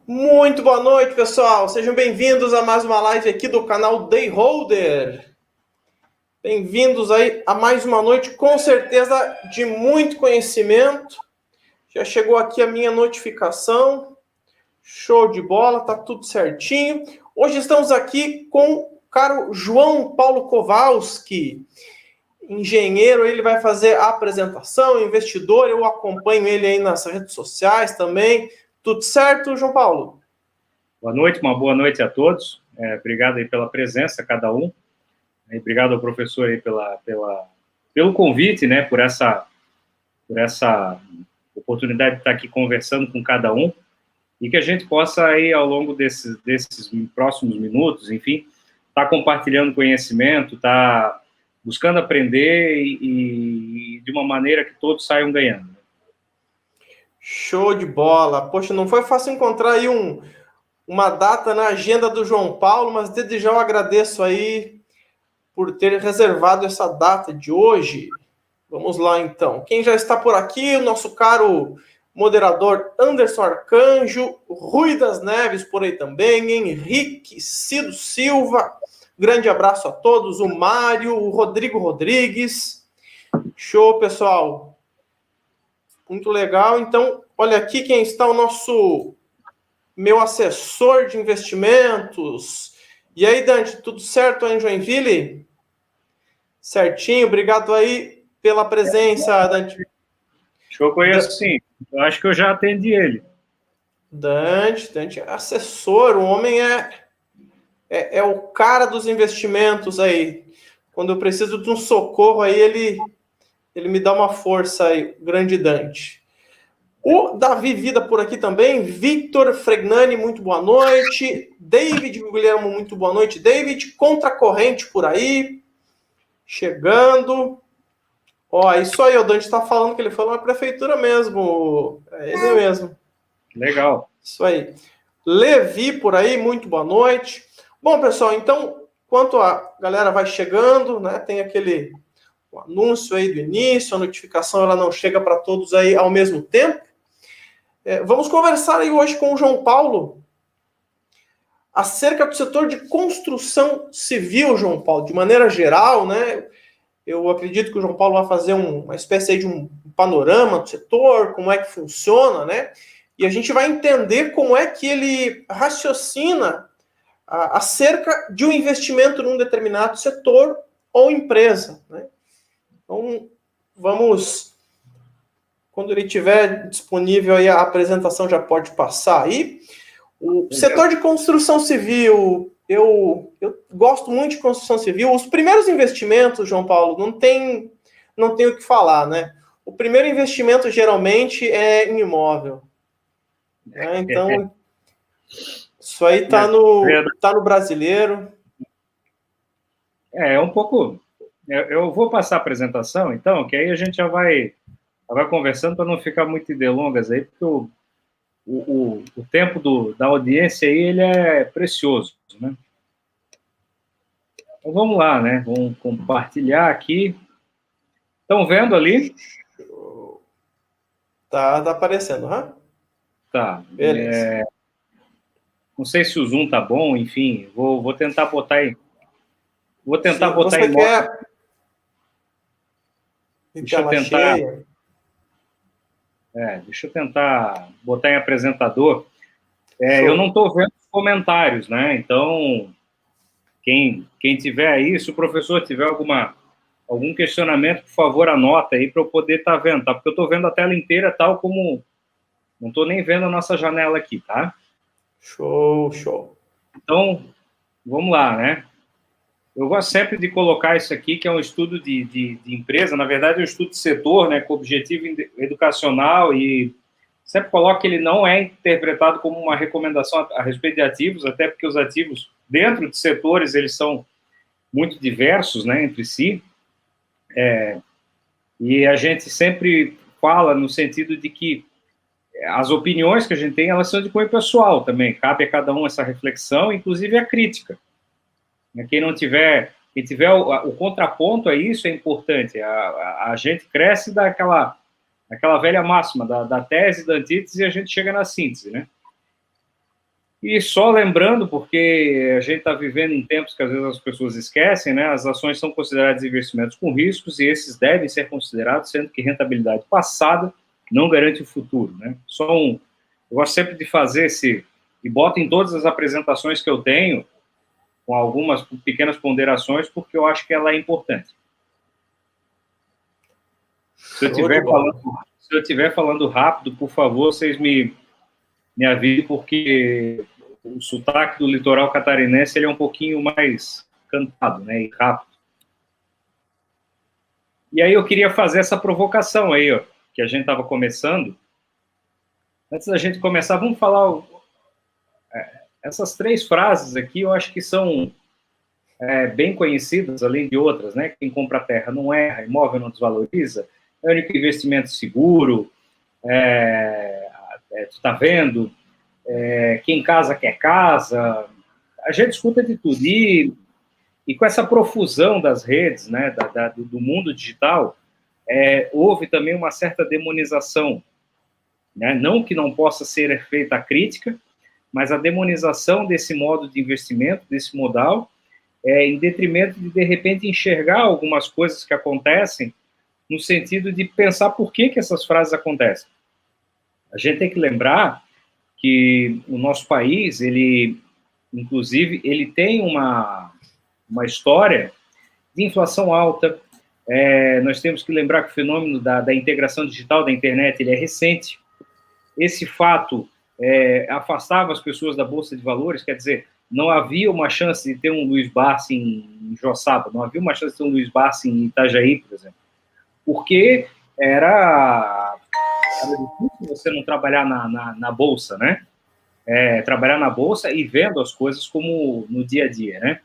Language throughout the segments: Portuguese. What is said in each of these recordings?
Muito boa noite, pessoal. Sejam bem-vindos a mais uma live aqui do canal Dayholder. Bem-vindos aí a mais uma noite, com certeza, de muito conhecimento. Já chegou aqui a minha notificação. Show de bola, tá tudo certinho. Hoje estamos aqui com o caro João Paulo Kowalski, engenheiro. Ele vai fazer a apresentação, investidor. Eu acompanho ele aí nas redes sociais também. Tudo certo, João Paulo? Boa noite, uma boa noite a todos. Obrigado aí pela presença, cada um. Obrigado ao professor aí pelo convite, né, por essa oportunidade de estar aqui conversando com cada um e que a gente possa aí, ao longo desses próximos minutos, enfim, estar compartilhando conhecimento, estar buscando aprender e de uma maneira que todos saiam ganhando. Show de bola. Poxa, não foi fácil encontrar aí uma data na agenda do João Paulo, mas desde já eu agradeço aí por ter reservado essa data de hoje. Vamos lá, então. Quem já está por aqui, o nosso caro moderador Anderson Arcanjo, Rui das Neves por aí também, Henrique Cido Silva, grande abraço a todos, o Mário, o Rodrigo Rodrigues. Show, pessoal. Muito legal. Então, olha aqui quem está o nosso meu assessor de investimentos. E aí, Dante, tudo certo aí em Joinville? Certinho, obrigado aí pela presença, Dante. Acho que eu conheço, sim. Eu acho que eu já atendi ele. Dante é assessor, o homem é o cara dos investimentos aí. Quando eu preciso de um socorro aí, ele me dá uma força aí, grande Dante. O Davi Vida por aqui também, Victor Fregnani, muito boa noite. David Guilherme, muito boa noite. David, Contracorrente por aí, chegando. Ó, isso aí, o Dante está falando que ele falou na prefeitura mesmo. É ele mesmo. Legal. Isso aí. Levi por aí, muito boa noite. Bom, pessoal, então, enquanto a galera vai chegando, né, tem aquele anúncio aí do início, a notificação ela não chega para todos aí ao mesmo tempo. Vamos conversar aí hoje com o João Paulo acerca do setor de construção civil, João Paulo, de maneira geral, né? Eu acredito que o João Paulo vai fazer uma espécie aí de um panorama do setor, como é que funciona, né? E a gente vai entender como é que ele raciocina acerca de um investimento num determinado setor ou empresa, né? Então, vamos, quando ele estiver disponível aí, a apresentação já pode passar aí. O setor de construção civil, eu gosto muito de construção civil. Os primeiros investimentos, João Paulo, não tem o que falar, né? O primeiro investimento geralmente é em imóvel. Né? Então, isso aí tá no brasileiro. Um pouco. Eu vou passar a apresentação, então, que aí a gente já vai conversando para não ficar muito em delongas aí, porque o tempo da audiência aí ele é precioso, né? Então vamos lá, né? Vamos compartilhar aqui. Estão vendo ali? Tá aparecendo, hein? Tá. Beleza. Não sei se o Zoom tá bom, enfim, vou tentar botar aí. Vou tentar Sim, botar você em modo. quer de Deixa eu tela tentar. cheia? Deixa eu tentar botar em apresentador. Eu não Show. estou vendo os comentários, né? Então, quem tiver aí, se o professor tiver algum questionamento, por favor, anota aí para eu poder estar vendo, tá? Porque eu estou vendo a tela inteira, tal como. Não estou nem vendo a nossa janela aqui, tá? Show. Então, vamos lá, né? Eu gosto sempre de colocar isso aqui, que é um estudo de empresa, na verdade é um estudo de setor, né, com objetivo educacional, e sempre coloco que ele não é interpretado como uma recomendação a respeito de ativos, até porque os ativos, dentro de setores, eles são muito diversos, né, entre si, e a gente sempre fala no sentido de que as opiniões que a gente tem, elas são de cunho pessoal também, cabe a cada um essa reflexão, inclusive a crítica. Quem tiver o contraponto a isso é importante. A gente cresce daquela velha máxima, da tese, da antítese, e a gente chega na síntese, né? E só lembrando, porque a gente está vivendo em tempos que às vezes as pessoas esquecem, né? As ações são consideradas investimentos com riscos e esses devem ser considerados, sendo que rentabilidade passada não garante o futuro, né? Eu gosto sempre de fazer e boto em todas as apresentações que eu tenho, com algumas pequenas ponderações, porque eu acho que ela é importante. Se eu estiver falando rápido, por favor, vocês me avisem, porque o sotaque do litoral catarinense ele é um pouquinho mais cantado, né, e rápido. E aí eu queria fazer essa provocação aí, ó, que a gente estava começando. Antes da gente começar, vamos falar essas 3 frases aqui, eu acho que são bem conhecidas, além de outras, né? Quem compra terra não erra, imóvel não desvaloriza, é o único investimento seguro, tu tá vendo, quem casa quer casa, a gente escuta de tudo. E com essa profusão das redes, né, do mundo digital, houve também uma certa demonização, né? Não que não possa ser feita a crítica, mas a demonização desse modo de investimento, desse modal, em detrimento de repente, enxergar algumas coisas que acontecem no sentido de pensar por que essas frases acontecem. A gente tem que lembrar que o nosso país, inclusive, ele tem uma história de inflação alta. Nós temos que lembrar que o fenômeno da integração digital da internet ele é recente. Esse fato afastava as pessoas da Bolsa de Valores, quer dizer, não havia uma chance de ter um Luiz Barsi em Joaçaba, não havia uma chance de ter um Luiz Barsi em Itajaí, por exemplo, porque era difícil você não trabalhar na Bolsa, né? Trabalhar na Bolsa e vendo as coisas como no dia a dia, né?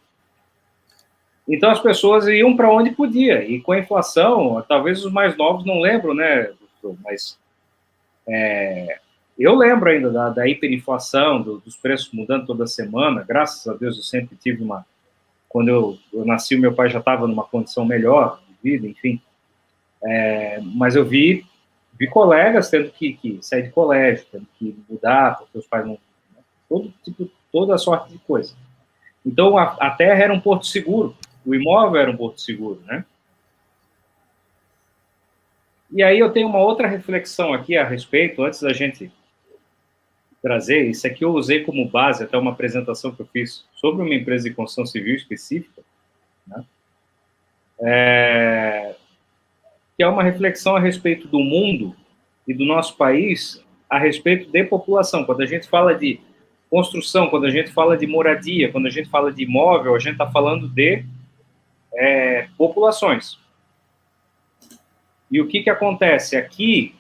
Então, as pessoas iam para onde podia, e com a inflação, talvez os mais novos não lembram, né, mas eu lembro ainda da hiperinflação, dos preços mudando toda semana. Graças a Deus eu sempre tive quando eu nasci, o meu pai já estava numa condição melhor de vida, enfim. Mas eu vi colegas tendo que sair de colégio, tendo que mudar, porque os pais não... toda sorte de coisa. Então, a terra era um porto seguro, o imóvel era um porto seguro, né? E aí eu tenho uma outra reflexão aqui a respeito, antes da gente trazer, isso aqui eu usei como base até uma apresentação que eu fiz sobre uma empresa de construção civil específica, né? Que é uma reflexão a respeito do mundo e do nosso país a respeito de população. Quando a gente fala de construção, quando a gente fala de moradia, quando a gente fala de imóvel, a gente está falando de populações. E o que acontece? Aqui,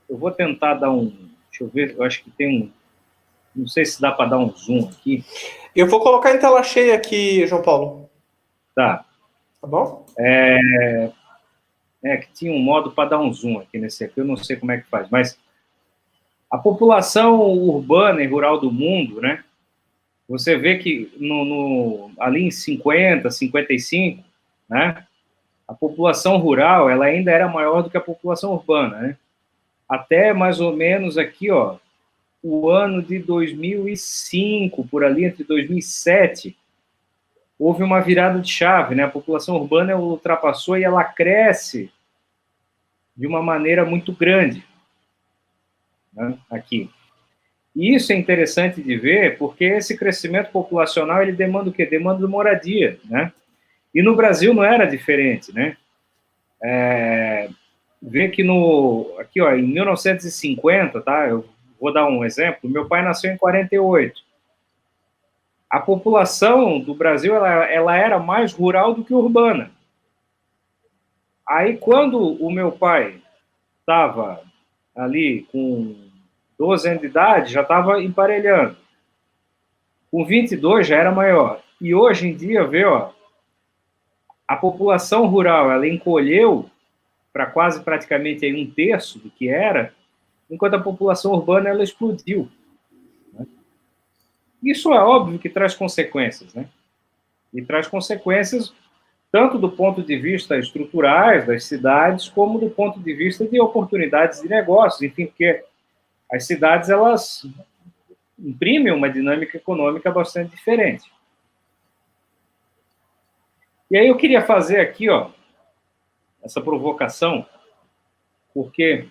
eu vou tentar dar deixa eu ver, eu acho que tem não sei se dá para dar um zoom aqui. Eu vou colocar em tela cheia aqui, João Paulo. Tá. Tá bom? Que tinha um modo para dar um zoom aqui nesse aqui, eu não sei como é que faz, mas a população urbana e rural do mundo, né? Você vê que ali em 50, 55, né? A população rural ela ainda era maior do que a população urbana, né? Até mais ou menos aqui, ó, o ano de 2005, por ali, entre 2007, houve uma virada de chave, né? A população urbana ultrapassou e ela cresce de uma maneira muito grande, né? Aqui. E isso é interessante de ver, porque esse crescimento populacional, ele demanda o quê? Demanda moradia, né? E no Brasil não era diferente, né? Vê que aqui, ó, em 1950, tá? Eu vou dar um exemplo. Meu pai nasceu em 48. A população do Brasil, ela era mais rural do que urbana. Aí, quando o meu pai estava ali com 12 anos de idade, já estava emparelhando. Com 22 já era maior. E hoje em dia, vê, ó, a população rural, ela encolheu para quase praticamente aí 1/3 do que era, enquanto a população urbana, ela explodiu. Né? Isso é óbvio que traz consequências, né? E traz consequências tanto do ponto de vista estruturais das cidades, como do ponto de vista de oportunidades de negócios, enfim, porque as cidades, elas imprime uma dinâmica econômica bastante diferente. E aí eu queria fazer aqui, ó, essa provocação, porque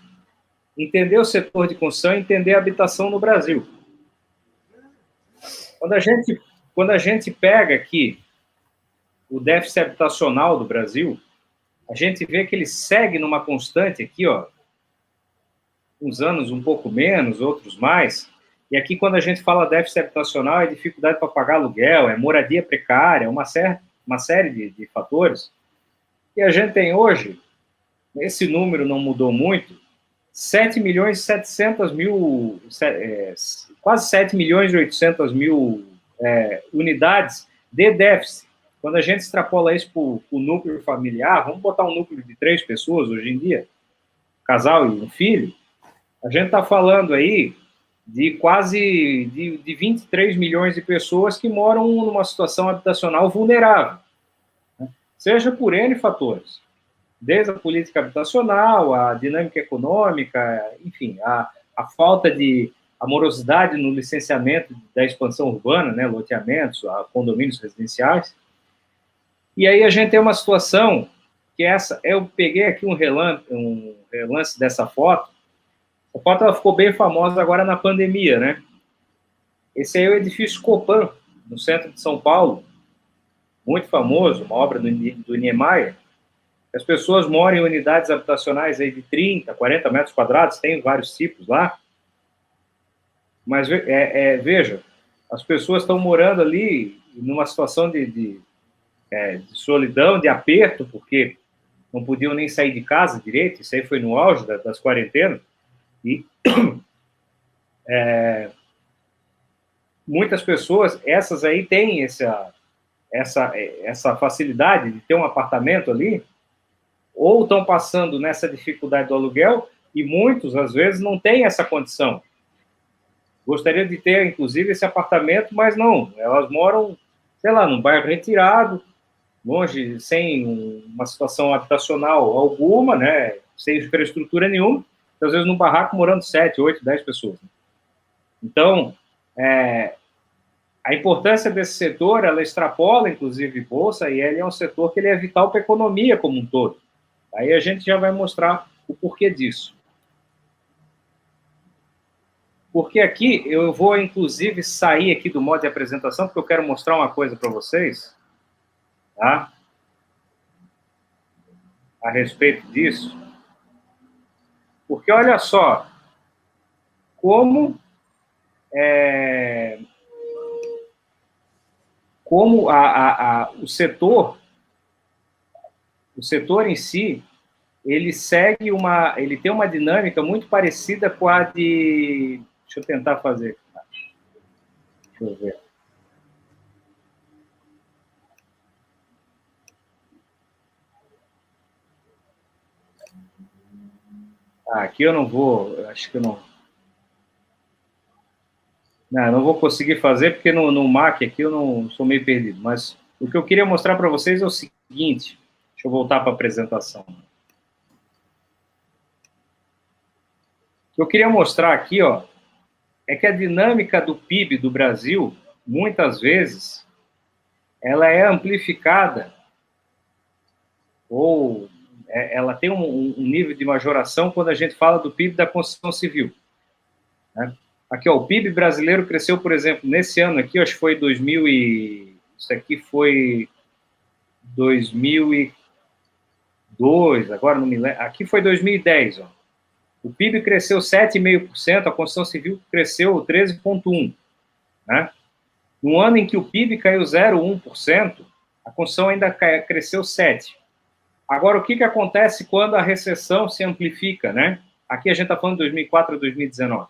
entender o setor de construção é entender a habitação no Brasil. Quando a gente pega aqui o déficit habitacional do Brasil, a gente vê que ele segue numa constante aqui, ó, uns anos um pouco menos, outros mais. E aqui, quando a gente fala déficit habitacional, é dificuldade para pagar aluguel, é moradia precária, uma série de fatores. E a gente tem hoje, esse número não mudou muito, 7 milhões e 700 mil, quase 7 milhões e 800 mil unidades de déficit. Quando a gente extrapola isso para o núcleo familiar, vamos botar um núcleo de 3 pessoas hoje em dia, casal e um filho, a gente está falando aí de quase de 23 milhões de pessoas que moram numa situação habitacional vulnerável, né? Seja por N fatores, desde a política habitacional, a dinâmica econômica, enfim, a falta de amorosidade no licenciamento da expansão urbana, né, loteamentos, a condomínios residenciais. E aí a gente tem uma situação que eu peguei aqui um relance dessa foto. A foto ela ficou bem famosa agora na pandemia, né? Esse aí é o edifício Copan, no centro de São Paulo, muito famoso, uma obra do Niemeyer. As pessoas moram em unidades habitacionais aí de 30, 40 metros quadrados, tem vários tipos lá. Mas veja, as pessoas estão morando ali numa situação de solidão, de aperto, porque não podiam nem sair de casa direito, isso aí foi no auge das quarentenas, e muitas pessoas, essas aí têm essa facilidade de ter um apartamento ali, ou estão passando nessa dificuldade do aluguel, e muitos, às vezes, não têm essa condição. Gostaria de ter, inclusive, esse apartamento, mas não, elas moram, sei lá, num bairro retirado, longe, sem uma situação habitacional alguma, né, sem infraestrutura nenhuma, às vezes num barraco morando 7, 8, 10 pessoas. Então, a importância desse setor, ela extrapola, inclusive, bolsa, e ele é um setor que ele é vital para a economia como um todo. Aí a gente já vai mostrar o porquê disso. Porque aqui, eu vou, inclusive, sair aqui do modo de apresentação, porque eu quero mostrar uma coisa para vocês, tá? A respeito disso. Porque olha só, como o setor em si, ele tem uma dinâmica muito parecida com a de... Deixa eu tentar fazer. Deixa eu ver. Aqui eu não vou, acho que eu não... Não vou conseguir fazer, porque no Mac aqui eu não sou meio perdido. Mas o que eu queria mostrar para vocês é o seguinte. Deixa eu voltar para a apresentação. O que eu queria mostrar aqui, ó, é que a dinâmica do PIB do Brasil, muitas vezes, ela é amplificada ou ela tem um nível de majoração quando a gente fala do PIB da construção civil, né? Aqui, ó, o PIB brasileiro cresceu, por exemplo, nesse ano aqui, acho que foi isso aqui foi 2002, agora não me lembro, aqui foi 2010, ó. O PIB cresceu 7,5%, a construção civil cresceu 13,1%, né? No ano em que o PIB caiu 0,1%, a construção ainda cresceu 7%. Agora, o que acontece quando a recessão se amplifica, né? Aqui a gente está falando de 2004 a 2019.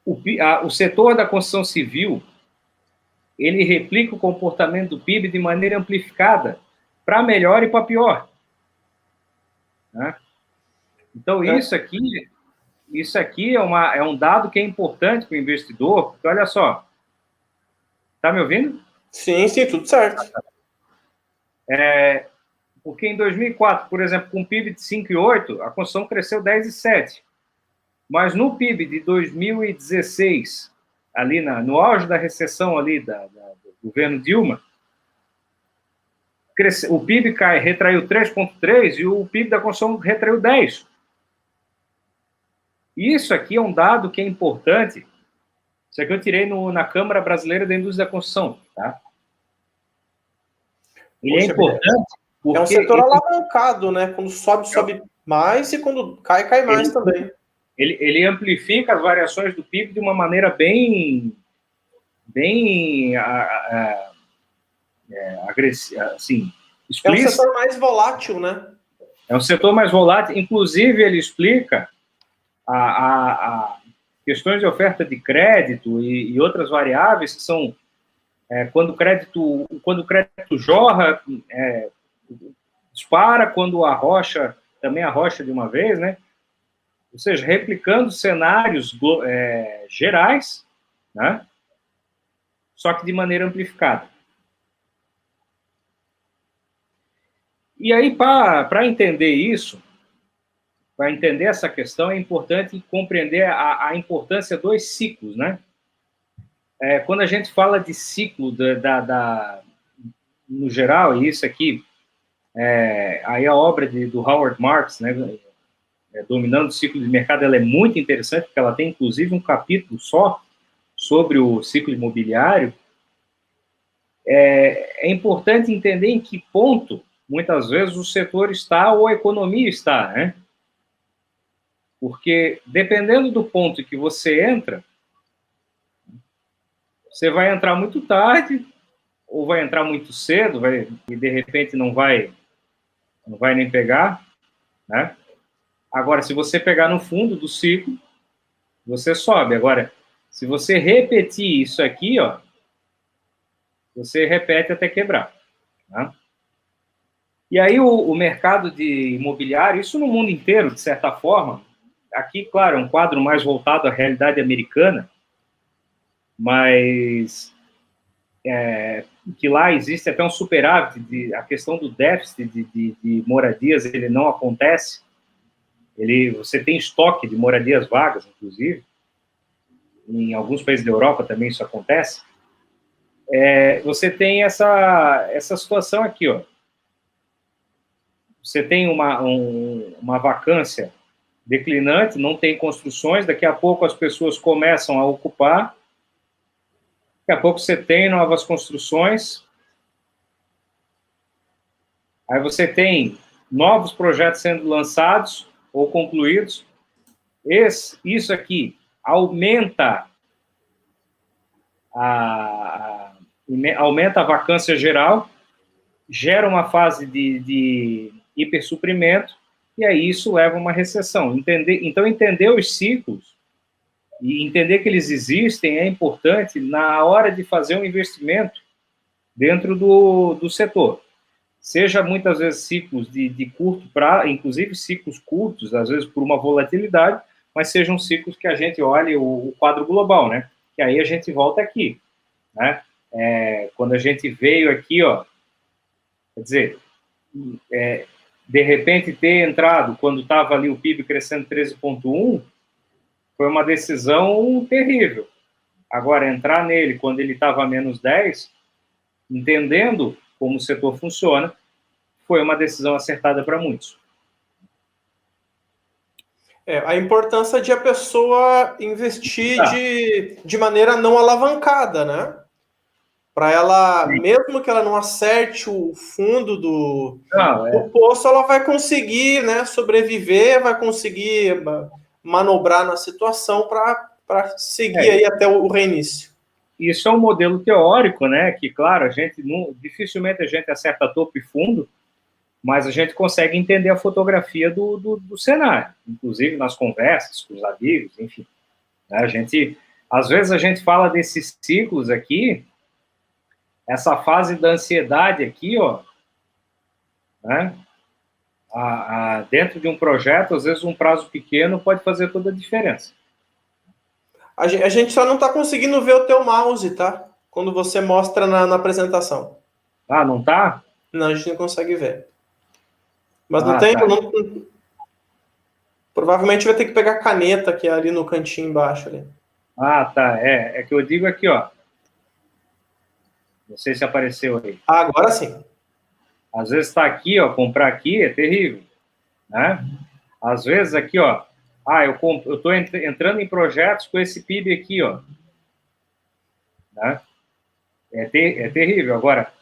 O setor da construção civil, ele replica o comportamento do PIB de maneira amplificada, para melhor e para pior, né? Então, isso aqui é um dado que é importante para o investidor, porque olha só, está me ouvindo? Sim, tudo certo. Porque em 2004, por exemplo, com um PIB de 5,8, a construção cresceu 10,7. Mas no PIB de 2016, ali no auge da recessão ali do governo Dilma, o PIB retraiu 3,3% e o PIB da construção retraiu 10%. Isso aqui é um dado que é importante. Isso aqui eu tirei na Câmara Brasileira da Indústria da Construção. Tá? Ele é importante porque... É um setor alavancado, né? Quando sobe, sobe mais, e quando cai, cai mais também. Ele amplifica as variações do PIB de uma maneira bem agressiva, assim, explícita. É um setor mais volátil, né? É um setor mais volátil. Inclusive, ele explica a questões de oferta de crédito e outras variáveis que são quando o crédito jorra, dispara, quando também arrocha de uma vez, né? Ou seja, replicando cenários gerais, né? Só que de maneira amplificada. E aí, para entender isso, para entender essa questão, é importante compreender a importância dos ciclos, né? Quando a gente fala de ciclo no geral, e isso aqui, aí a obra do Howard Marks, né, Dominando o Ciclo de Mercado, ela é muito interessante, porque ela tem, inclusive, um capítulo só sobre o ciclo imobiliário. É importante entender em que ponto, muitas vezes, o setor está ou a economia está, né? Porque, dependendo do ponto que você entra, você vai entrar muito tarde, ou vai entrar muito cedo, e de repente não vai nem pegar, né? Agora, se você pegar no fundo do ciclo, você sobe. Agora, se você repetir isso aqui, ó, você repete até quebrar. Tá? E aí o mercado de imobiliário, isso no mundo inteiro, de certa forma, aqui, claro, é um quadro mais voltado à realidade americana, mas que lá existe até um superávit, a questão do déficit de moradias, ele não acontece. Você tem estoque de moradias vagas, inclusive. Em alguns países da Europa também isso acontece. Você tem essa situação aqui, ó. Você tem uma vacância declinante, não tem construções, daqui a pouco as pessoas começam a ocupar, daqui a pouco você tem novas construções, aí você tem novos projetos sendo lançados ou concluídos. Isso aqui aumenta aumenta a vacância geral, gera uma fase de hipersuprimento, e aí isso leva a uma recessão. Então, entender os ciclos e entender que eles existem é importante na hora de fazer um investimento dentro do setor. Seja muitas vezes ciclos de curto prazo, inclusive ciclos curtos, às vezes por uma volatilidade, mas sejam ciclos que a gente olhe o quadro global, né? Que aí a gente volta aqui, né? Quando a gente veio aqui, ó, quer dizer, de repente ter entrado quando estava ali o PIB crescendo 13,1, foi uma decisão terrível. Agora, entrar nele quando ele estava a menos 10, entendendo como o setor funciona, foi uma decisão acertada para muitos. A importância de a pessoa investir de maneira não alavancada, né? Para ela, mesmo que ela não acerte o fundo do poço, ela vai conseguir, né, sobreviver, vai conseguir manobrar na situação para seguir aí até o reinício. Isso é um modelo teórico, né? Que, claro, dificilmente a gente acerta topo e fundo, mas a gente consegue entender a fotografia do cenário, inclusive nas conversas com os amigos, enfim. Às vezes a gente fala desses ciclos aqui, essa fase da ansiedade aqui, ó, né? Dentro de um projeto, às vezes um prazo pequeno pode fazer toda a diferença. A gente só não está conseguindo ver o teu mouse, tá? Quando você mostra na apresentação. Não tá? Não, a gente não consegue ver. Mas não tem... Tá. Provavelmente vai ter que pegar a caneta que é ali no cantinho embaixo. Ali. Ah, tá. É que eu digo aqui, ó. Não sei se apareceu aí. Ah, agora sim. Às vezes está aqui, ó, comprar aqui é terrível, né? Às vezes aqui, ó, eu estou entrando em projetos com esse PIB aqui, ó, né? É terrível. Agora,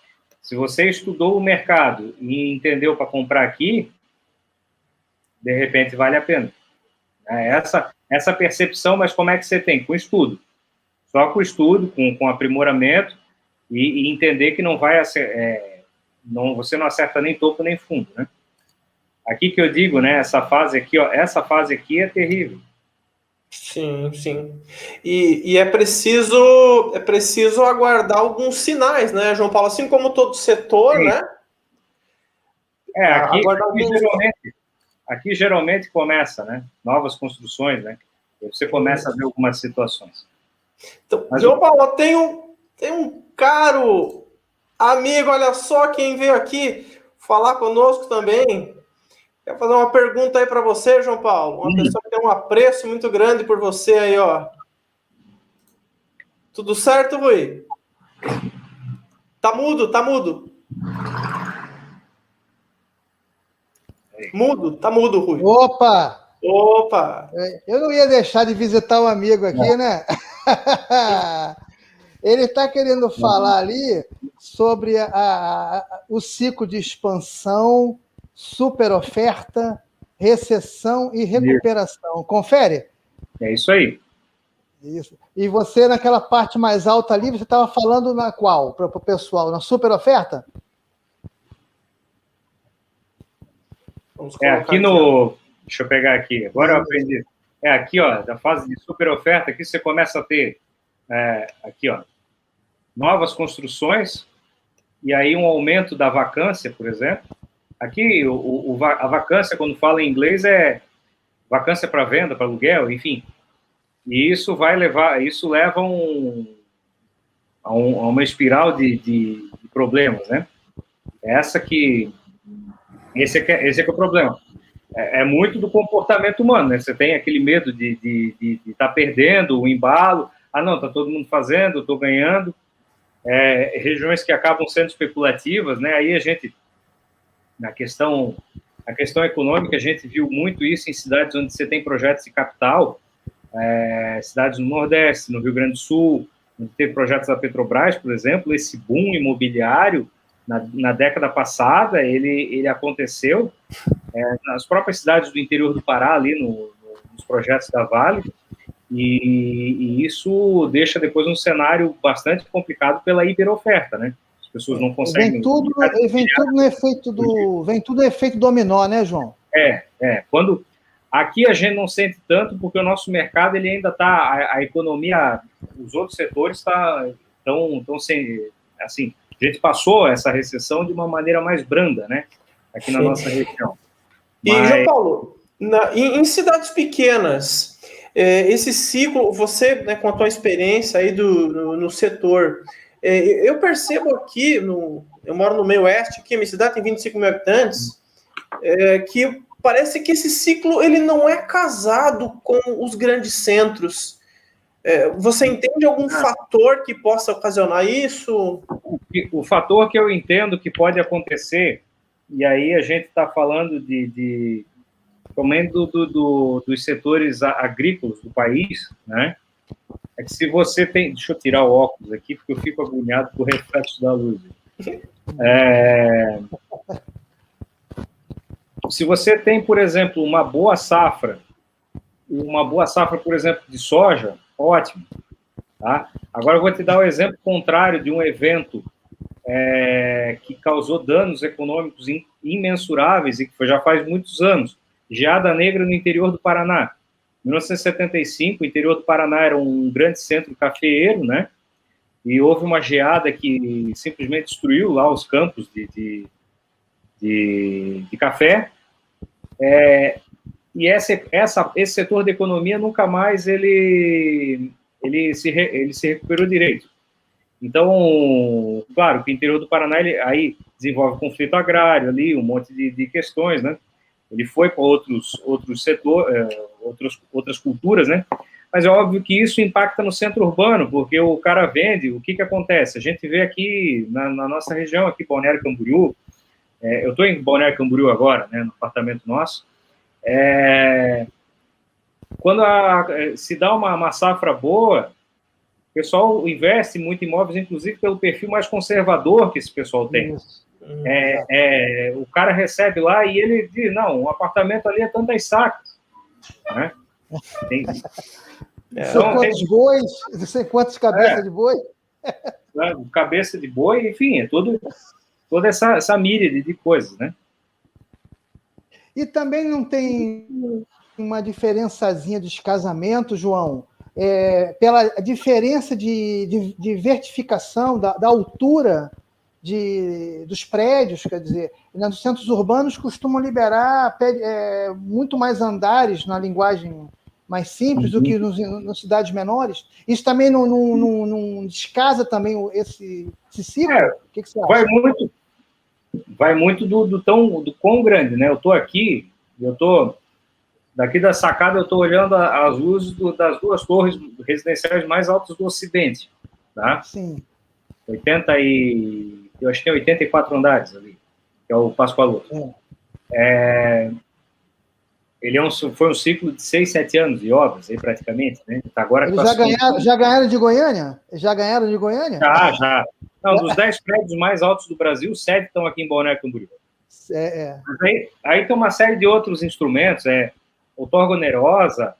se você estudou o mercado e entendeu para comprar aqui, de repente vale a pena. Essa percepção, mas como é que você tem? Com estudo. Só com estudo, com aprimoramento e entender que não vai você não acerta nem topo nem fundo, né? Aqui que eu digo, né? Essa fase aqui, ó, essa fase aqui é terrível. Sim, sim. E é preciso aguardar alguns sinais, né, João Paulo? Assim como todo setor, Sim. né? Aqui geralmente começa, né? Novas construções, né? E você começa a ver algumas situações. Então, João Paulo, tem um caro amigo, olha só quem veio aqui falar conosco também. Quero fazer uma pergunta aí para você, João Paulo. Uma pessoa que tem um apreço muito grande por você aí, ó. Tudo certo, Rui? Tá mudo, tá mudo. Mudo, tá mudo, Rui. Opa! Opa! Eu não ia deixar de visitar um amigo aqui, né? Ele está querendo falar ali sobre o ciclo de expansão, superoferta, recessão e recuperação. Confere? É isso aí. Isso. E você, naquela parte mais alta ali, você estava falando na qual, para o pessoal? Na superoferta? Aqui no... Deixa eu pegar aqui. Agora eu aprendi. Aqui, ó, da fase de superoferta, aqui você começa a ter, aqui, ó, novas construções e aí um aumento da vacância, por exemplo. Aqui, a vacância, quando fala em inglês, é vacância para venda, para aluguel, enfim. E isso leva a uma espiral de problemas, né? Esse é o problema. É muito do comportamento humano, né? Você tem aquele medo de estar perdendo o embalo. Ah, não, está todo mundo fazendo, estou ganhando. Regiões que acabam sendo especulativas, né? Aí a gente, na questão econômica, a gente viu muito isso em cidades onde você tem projetos de capital, cidades no Nordeste, no Rio Grande do Sul, onde teve projetos da Petrobras, por exemplo. Esse boom imobiliário na década passada, ele aconteceu nas próprias cidades do interior do Pará, ali nos projetos da Vale, e isso deixa depois um cenário bastante complicado pela hiperoferta, né? As pessoas não conseguem... Vem tudo no efeito dominó, né, João? Quando... Aqui a gente não sente tanto, porque o nosso mercado ele ainda está... A economia, os outros setores estão sem... Assim, a gente passou essa recessão de uma maneira mais branda, né? Aqui na nossa região. E, João Paulo, em cidades pequenas, esse ciclo, você, né, com a tua experiência aí no setor, eu percebo aqui, eu moro no meio oeste, aqui, a minha cidade tem 25 mil habitantes, que parece que esse ciclo ele não é casado com os grandes centros. Você entende algum fator que possa ocasionar isso? O fator que eu entendo que pode acontecer, e aí a gente está falando também dos setores agrícolas do país, né? É que se você tem... Deixa eu tirar o óculos aqui, porque eu fico agoniado com o reflexo da luz. Se você tem, por exemplo, uma boa safra, por exemplo, de soja, ótimo. Tá? Agora eu vou te dar o exemplo contrário de um evento que causou danos econômicos imensuráveis e que já faz muitos anos. Geada negra no interior do Paraná. Em 1975, o interior do Paraná era um grande centro cafeeiro, né? E houve uma geada que simplesmente destruiu lá os campos de café. E esse setor da economia nunca mais ele se recuperou direito. Então, claro que o interior do Paraná aí desenvolve conflito agrário ali, um monte de questões, né? Ele foi para outros setores, outras culturas, né? Mas é óbvio que isso impacta no centro urbano, porque o cara vende, o que acontece? A gente vê aqui, na nossa região, aqui, Balneário Camboriú, eu estou em Balneário Camboriú agora, né, no apartamento nosso, quando se dá uma safra boa, o pessoal investe muito em imóveis, inclusive pelo perfil mais conservador que esse pessoal tem. O cara recebe lá e ele diz, não, um apartamento ali é tantas sacas, né? Quantos bois, não sei quantas cabeças de boi. Cabeça de boi, enfim, é toda essa míriade de coisas, né? E também não tem uma diferençazinha dos casamentos, João, pela diferença de vertificação, da altura dos prédios, quer dizer, nos centros urbanos costumam liberar muito mais andares, na linguagem mais simples, do que nas cidades menores. Isso também não descasa também esse ciclo? O que você acha? Vai muito do quão grande, né? Eu estou aqui, daqui da sacada, eu estou olhando as luzes das duas torres residenciais mais altas do Ocidente, tá? Sim. Eu acho que tem 84 andares ali, que é o Pascoaloto. Ele foi um ciclo de 6, 7 anos de obras, aí, praticamente, né? Tá agora Eles já ganharam de Goiânia? Já ganharam de Goiânia? Já. Não, dos 10 prédios mais altos do Brasil, 7 estão aqui em Balneário Camboriú. Aí tem uma série de outros instrumentos, outorga onerosa,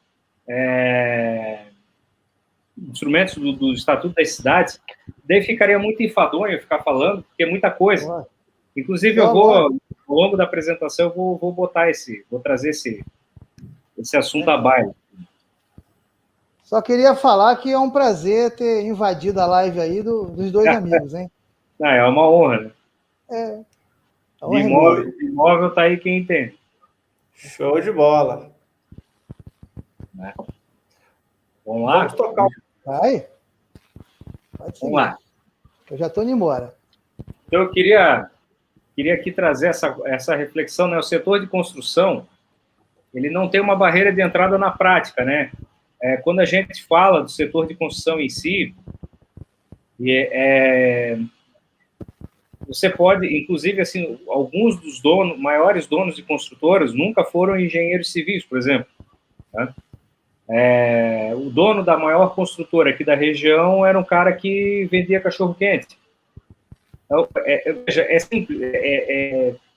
instrumentos do Estatuto das Cidades. Daí ficaria muito enfadonho ficar falando, porque é muita coisa. Inclusive, ao longo da apresentação, eu vou trazer esse assunto à baila. Só queria falar que é um prazer ter invadido a live aí dos dois amigos, hein? É uma honra, né? De imóvel tá aí quem entende. Show de bola. Vamos lá? Vamos tocar. Vai. Pode seguir. Vamos lá. Eu já estou indo embora. Então, eu queria aqui trazer essa reflexão, né? O setor de construção, ele não tem uma barreira de entrada na prática, né? Quando a gente fala do setor de construção em si, você pode, inclusive, assim, alguns dos maiores donos de construtoras nunca foram engenheiros civis, por exemplo. Tá? O dono da maior construtora aqui da região era um cara que vendia cachorro-quente. Então, é simples.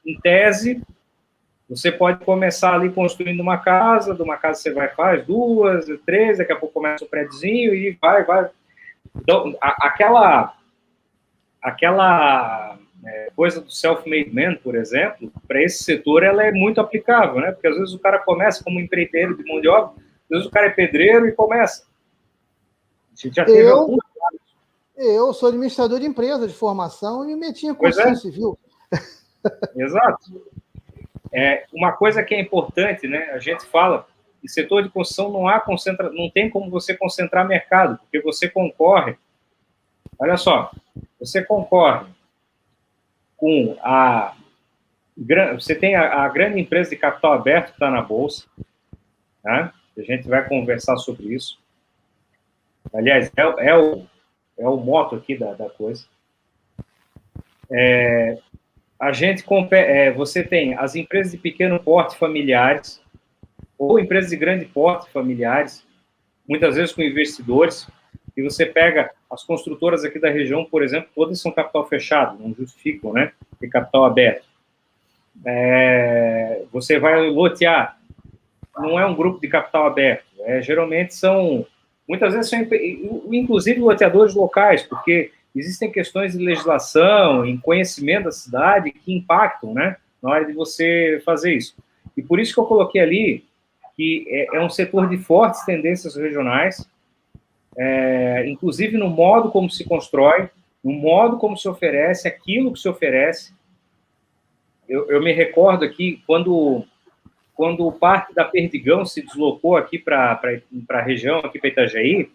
Em tese, você pode começar ali construindo uma casa, de uma casa você faz 2, 3, daqui a pouco começa um prédiozinho e vai. Então, aquela coisa do self-made man, por exemplo, para esse setor, ela é muito aplicável, né? Porque às vezes o cara começa como empreiteiro de mão de obra, às vezes o cara é pedreiro e começa. A gente já teve alguns. Eu sou administrador de empresa de formação e me meti em construção civil. Exato. Uma coisa que é importante, né? A gente fala que setor de construção não tem como você concentrar mercado, porque você concorre. Olha só, você concorre com você tem a grande empresa de capital aberto que está na bolsa, tá? A gente vai conversar sobre isso. Aliás, é o moto aqui da coisa. Você tem as empresas de pequeno porte familiares ou empresas de grande porte familiares, muitas vezes com investidores, e você pega as construtoras aqui da região, por exemplo, todas são capital fechado, não justificam, né? De capital aberto. Você vai lotear, não é um grupo de capital aberto, geralmente muitas vezes são, inclusive, loteadores locais, porque existem questões de legislação, em conhecimento da cidade, que impactam, né, na hora de você fazer isso. E por isso que eu coloquei ali que é um setor de fortes tendências regionais, inclusive no modo como se constrói, no modo como se oferece, aquilo que se oferece. Eu me recordo aqui, quando o Parque da Perdigão se deslocou aqui para a região, aqui para Itajaí,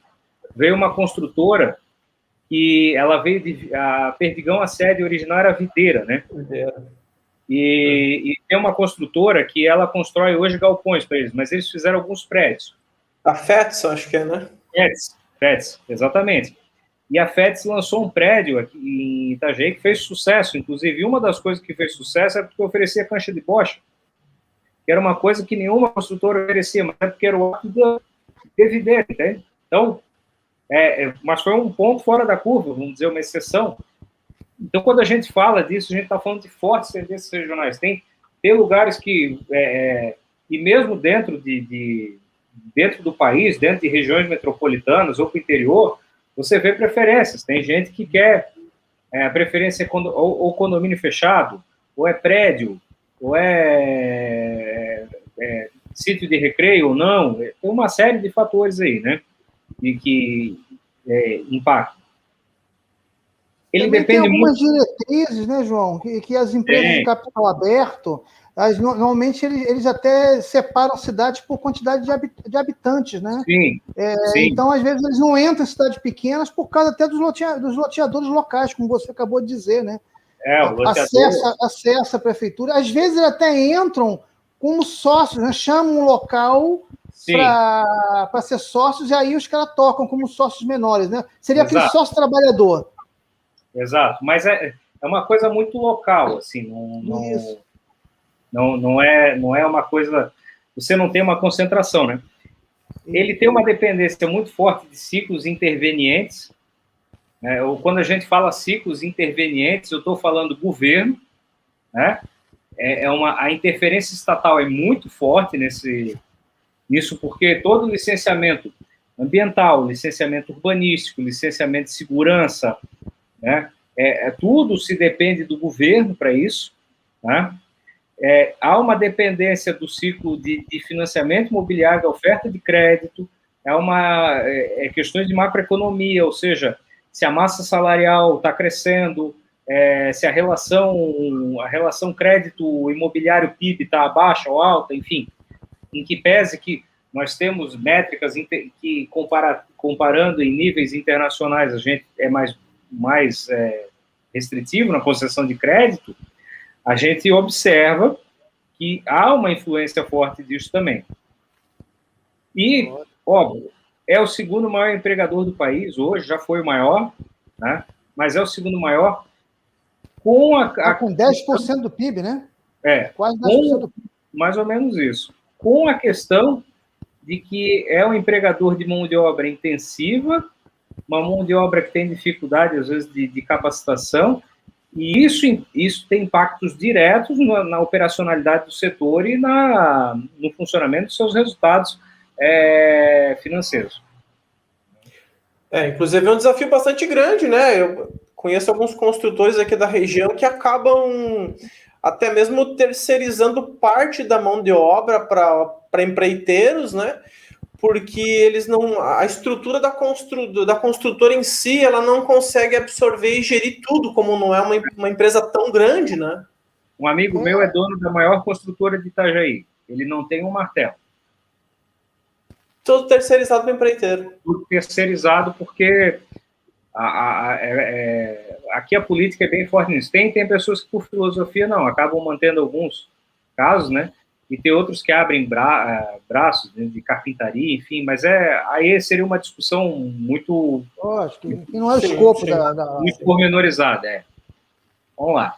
veio uma construtora que ela veio a Perdigão, a sede original era Videira, né? Videira. E tem uma construtora que ela constrói hoje galpões para eles, mas eles fizeram alguns prédios. A FETS, acho que é, né? FETS, exatamente. E a FETS lançou um prédio aqui em Itajaí que fez sucesso. Inclusive, uma das coisas que fez sucesso é porque oferecia cancha de bocha, que era uma coisa que nenhuma construtora oferecia, mas é porque era o ato da evidente, entende? Então, mas foi um ponto fora da curva, vamos dizer, uma exceção. Então, quando a gente fala disso, a gente está falando de fortes tendências regionais. Tem lugares que, e mesmo dentro do país, dentro de regiões metropolitanas ou para o interior, você vê preferências. Tem gente que quer a preferência ou condomínio fechado, ou é prédio, ou é sítio de recreio ou não. Tem uma série de fatores aí, né? E que impactam. Ele também depende tem algumas muito... diretrizes, né, João, que as empresas de capital aberto, normalmente eles até separam cidades por quantidade de habitantes, né? Sim, sim. Então, às vezes, eles não entram em cidades pequenas por causa até dos loteadores locais, como você acabou de dizer, né? O loteador... Acesso à prefeitura. Às vezes, eles até entram como sócios, né? Chamam um local para ser sócios, e aí os caras tocam como sócios menores, né? Seria aquele sócio trabalhador. Exato, mas é uma coisa muito local, assim, não é uma coisa... Você não tem uma concentração, né? Ele tem uma dependência muito forte de ciclos intervenientes, né? Ou quando a gente fala ciclos intervenientes, eu estou falando governo, né? A interferência estatal é muito forte nisso, porque todo licenciamento ambiental, licenciamento urbanístico, licenciamento de segurança, né? Tudo se depende do governo para isso, né? Há uma dependência do ciclo de financiamento imobiliário, da oferta de crédito, questões de macroeconomia, ou seja, se a massa salarial está crescendo, se a relação crédito imobiliário PIB está baixa ou alta, enfim, em que pese que nós temos métricas que, comparando em níveis internacionais, a gente é mais restritivo na concessão de crédito, a gente observa que há uma influência forte disso também. E, óbvio, é o segundo maior empregador do país, hoje já foi o maior, né? Mas é o segundo maior com com 10% do PIB, né? Quase 10% do PIB. Mais ou menos isso. Com a questão de que é um empregador de mão de obra intensiva, uma mão de obra que tem dificuldade, às vezes, de capacitação, e isso tem impactos diretos na operacionalidade do setor e no funcionamento dos seus resultados financeiros. Inclusive é um desafio bastante grande, né? Eu conheço alguns construtores aqui da região que acabam até mesmo terceirizando parte da mão de obra para empreiteiros, né? Porque eles não, a estrutura da construtora em si, ela não consegue absorver e gerir tudo, como não é uma empresa tão grande, né? Um amigo meu é dono da maior construtora de Itajaí. Ele não tem um martelo. Tudo terceirizado para empreiteiro. Tudo terceirizado, porque aqui a política é bem forte nisso. Tem pessoas que, por filosofia, não, acabam mantendo alguns casos, né? E tem outros que abrem braços de carpintaria, enfim, mas aí seria uma discussão muito... Acho que não é o escopo da... Muito pormenorizada, Vamos lá.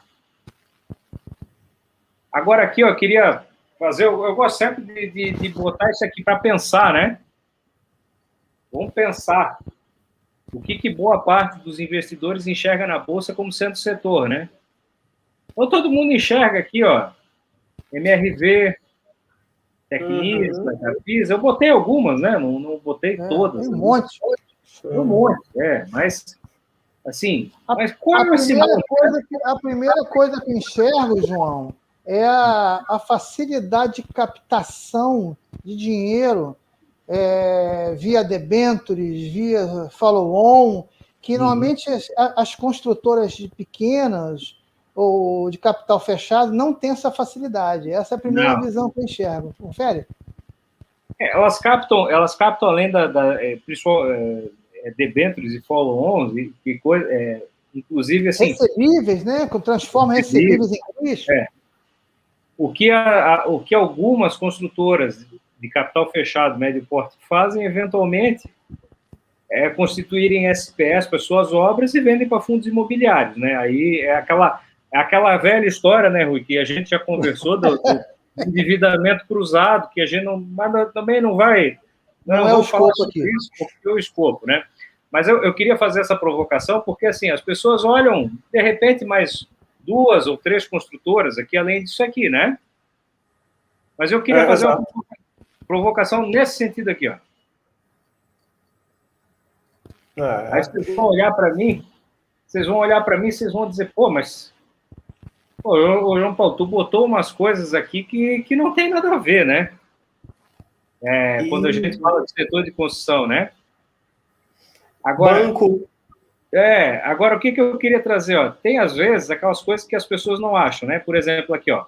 Agora aqui, eu queria fazer... Eu gosto sempre de botar isso aqui para pensar, né? Vamos pensar o que boa parte dos investidores enxerga na Bolsa como sendo setor, né? Então, todo mundo enxerga aqui, MRV, Tecnista, Capisa. Eu botei algumas, né? Não botei todas. Tem um monte. Mas, assim... A primeira coisa que enxergo, João, é a facilidade de captação de dinheiro via debêntures, via follow-on, que normalmente as construtoras pequenas ou de capital fechado não têm essa facilidade. Essa é a primeira visão que eu enxergo. Confere? Elas captam além debêntures e follow-ons e inclusive assim... Recebíveis, né? Transforma recebíveis em risco. o que algumas construtoras de capital fechado, médio porte, fazem, eventualmente, é constituírem SPS para suas obras e vendem para fundos imobiliários, né? Aí é aquela velha história, né, Rui, que a gente já conversou do endividamento cruzado, que a gente não, mas também não vai... Não é o escopo aqui. Isso, porque é o escopo, né? Mas eu queria fazer essa provocação porque, assim, as pessoas olham, de repente, mais 2 ou 3 construtoras aqui, além disso aqui, né? Mas eu queria fazer uma provocação nesse sentido aqui, ó. Aí vocês vão olhar para mim, vocês vão dizer, pô, mas... Pô, João Paulo, tu botou umas coisas aqui que não tem nada a ver, né? Quando a gente fala de setor de construção, né? Agora, banco. Agora, o que eu queria trazer, ó? Tem, às vezes, aquelas coisas que as pessoas não acham, né? Por exemplo, aqui, ó.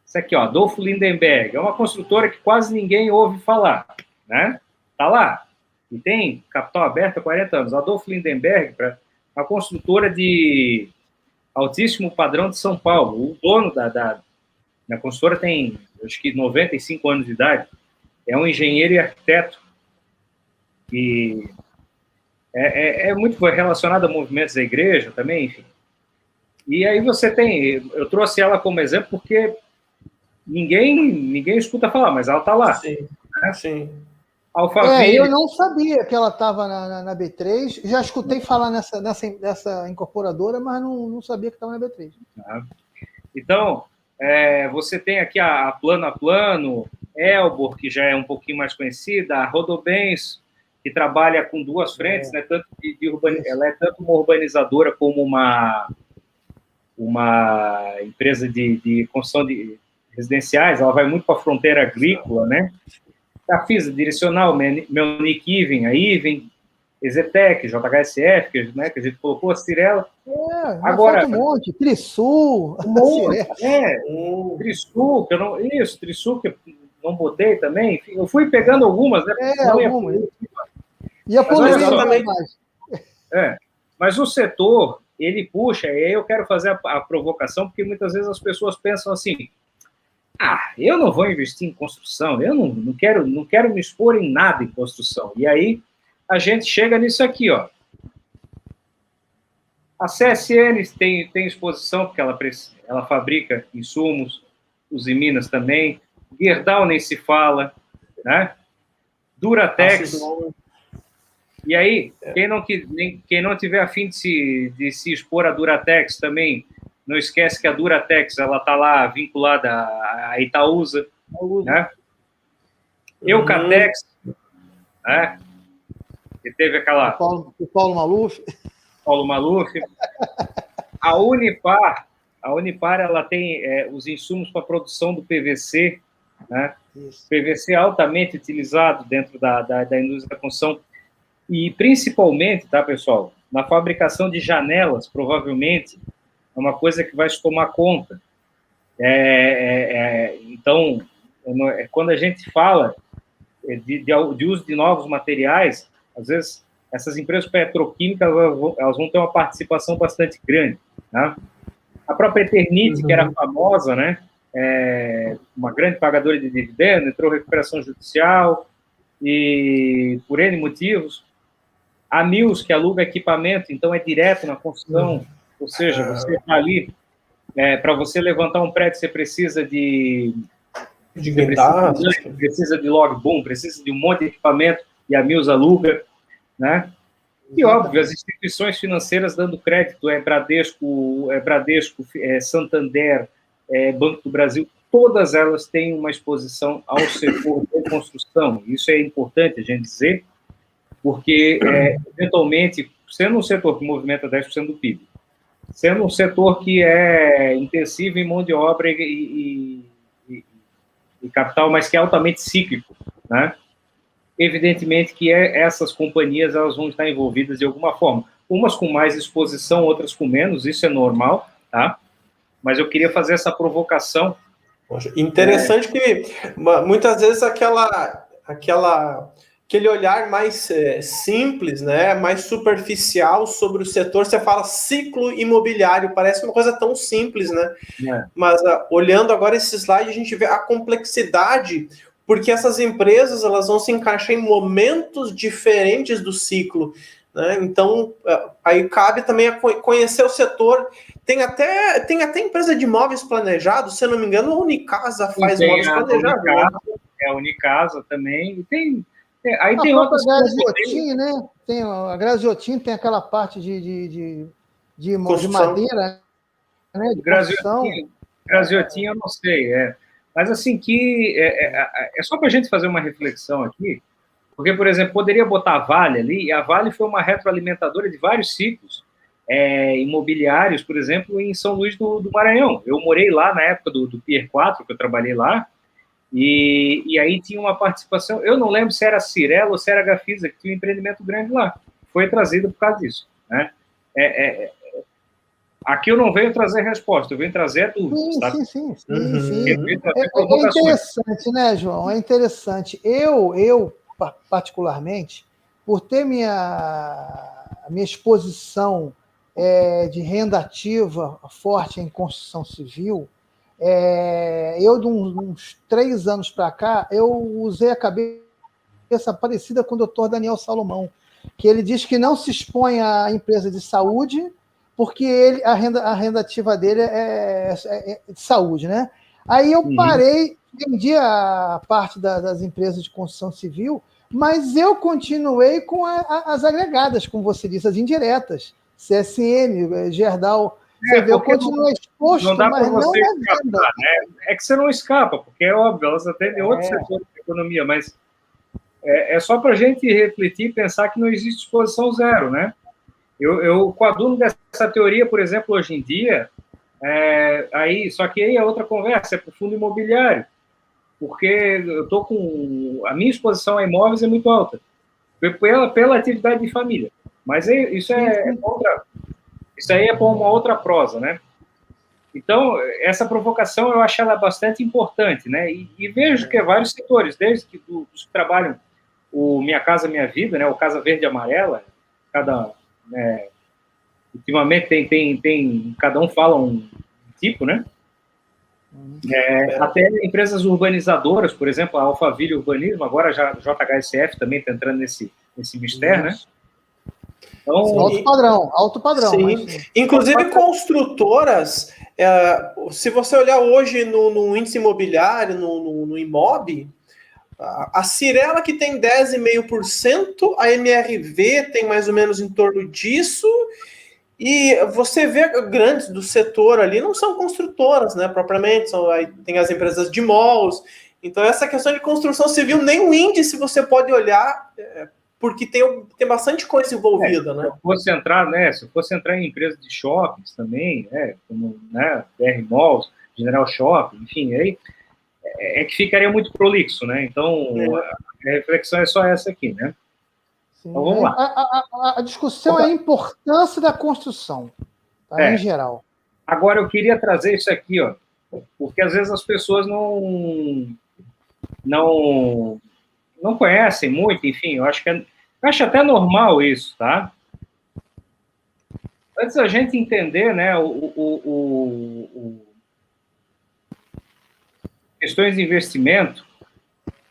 Isso aqui, ó, Adolfo Lindenberg. É uma construtora que quase ninguém ouve falar, né? Tá lá. E tem capital aberto há 40 anos. Adolfo Lindenberg, uma construtora de altíssimo padrão de São Paulo. O dono da construtora tem, acho que, 95 anos de idade. É um engenheiro e arquiteto. E é muito relacionado a movimentos da igreja também, enfim. E aí você tem... Eu trouxe ela como exemplo porque ninguém escuta falar, mas ela está lá. Sim, né? Sim. Alphaville... Eu não sabia que ela estava na B3. Já escutei falar nessa incorporadora, mas não sabia que estava na B3. Então, você tem aqui a Plano a Plano, Elbor, que já é um pouquinho mais conhecida, a Rodobens, que trabalha com 2 frentes, né? Tanto ela é tanto uma urbanizadora como uma empresa de construção de residenciais. Ela vai muito para a fronteira agrícola, né? A FISA, Direcional, Melnick Iven, a Iven, Exetec, JHSF, que a gente colocou, a Cirela. Agora, um monte, Trisul. Trisul, Trisul, que eu não botei também. Enfim, eu fui pegando algumas, né? Algumas. E a poluição também. Mas o setor, ele puxa, e aí eu quero fazer a provocação, porque muitas vezes as pessoas pensam assim, eu não vou investir em construção, eu não quero me expor em nada em construção. E aí a gente chega nisso aqui, ó. A CSN tem exposição, porque ela fabrica insumos, os em Minas também. Gerdau nem se fala, né? Duratex. E aí, quem não tiver a fim de se expor a Duratex também, não esquece que a Duratex ela está lá vinculada à Itaúsa, né? Eucatex, né? Que teve aquela... O Paulo Maluf. Paulo Maluf. A Unipar ela tem os insumos para a produção do PVC, né? Isso. PVC altamente utilizado dentro da indústria da construção. E, principalmente, tá, pessoal, na fabricação de janelas, provavelmente, é uma coisa que vai se tomar conta. Então, quando a gente fala de uso de novos materiais, às vezes, essas empresas petroquímicas elas vão ter uma participação bastante grande. Né? A própria Eternit, que era famosa, né? Uma grande pagadora de dividendos, entrou em recuperação judicial, e por N motivos. A Mills, que aluga equipamento, então é direto na construção, ou seja, você está ali, para você levantar um prédio, você precisa precisa de log boom, precisa de um monte de equipamento, e a Mills aluga, né? E, óbvio, as instituições financeiras dando crédito, Bradesco, Santander, Banco do Brasil, todas elas têm uma exposição ao setor de construção. Isso é importante a gente dizer, porque, eventualmente, sendo um setor que movimenta 10% do PIB, sendo um setor que é intensivo em mão de obra e capital, mas que é altamente cíclico, né? Evidentemente que essas companhias elas vão estar envolvidas de alguma forma. Umas com mais exposição, outras com menos, isso é normal, tá? Mas eu queria fazer essa provocação. Interessante que muitas vezes aquela aquele olhar mais simples, né, mais superficial sobre o setor. Você fala ciclo imobiliário, parece uma coisa tão simples, né? Mas olhando agora esse slide, a gente vê a complexidade, porque essas empresas elas vão se encaixar em momentos diferentes do ciclo, né? Então, aí cabe também a conhecer o setor. Tem até empresa de imóveis planejados, se eu não me engano, a Unicasa faz móveis planejados. A Unicasa também, e tem aí tem outras Graziotin, né? Tem a Graziotin, tem aquela parte de madeira, né? De Graziotin eu não sei, mas assim que é só para a gente fazer uma reflexão aqui, porque, por exemplo, poderia botar a Vale ali, e a Vale foi uma retroalimentadora de vários ciclos imobiliários, por exemplo, em São Luís do Maranhão. Eu morei lá na época do Pier 4, que eu trabalhei lá, e aí tinha uma participação, eu não lembro se era a Cirela ou se era a Gafisa, que tinha um empreendimento grande lá. Foi trazido por causa disso, né? Aqui eu não venho trazer resposta, eu venho trazer dúvidas, tá? Sim. É interessante, né, João? É interessante. Eu particularmente, por ter minha exposição de renda ativa forte em construção civil, eu, de uns 3 anos para cá, eu usei a cabeça parecida com o doutor Daniel Salomão, que ele diz que não se expõe à empresa de saúde, porque a renda ativa dele é de saúde, né? Aí eu parei, vendi a parte das empresas de construção civil, mas eu continuei com as agregadas, como você disse, as indiretas, CSN, Gerdau. Você vê, eu continuo exposto, não dá mas para você não escapar, né? É que você não escapa, porque é óbvio, elas atendem outros setores da economia, mas é só para a gente refletir e pensar que não existe exposição zero, né? Eu coaduno dessa teoria, por exemplo, hoje em dia, só que aí é outra conversa, é para o fundo imobiliário, porque eu estou com... A minha exposição a imóveis é muito alta, pela atividade de família. Mas isso aí é para uma outra prosa, né? Então, essa provocação eu acho ela bastante importante, né? E vejo que vários setores, desde que os que trabalham o Minha Casa Minha Vida, né? O Casa Verde e Amarela, ultimamente tem cada um fala um tipo, né? Até empresas urbanizadoras, por exemplo, a Alphaville Urbanismo, agora já a JHSF também está entrando nesse mistério, né? Então, alto padrão. Sim. Mas... Inclusive, construtoras, se você olhar hoje no índice imobiliário, no Imob, a Cirela que tem 10,5%, a MRV tem mais ou menos em torno disso, e você vê grandes do setor ali, não são construtoras, né, propriamente, tem as empresas de malls. Então, essa questão de construção civil, nem o índice você pode olhar... porque tem bastante coisa envolvida, né? Se eu fosse entrar em empresas de shoppings também, como BR Malls, General Shopping, enfim, aí que ficaria muito prolixo, né? Então, a reflexão é só essa aqui, né? Sim, então, vamos lá. A discussão é a importância da construção, tá? Em geral. Agora, eu queria trazer isso aqui, ó, porque às vezes as pessoas não conhecem muito, enfim, eu acho até normal isso, tá? Antes da gente entender, né, questões de investimento,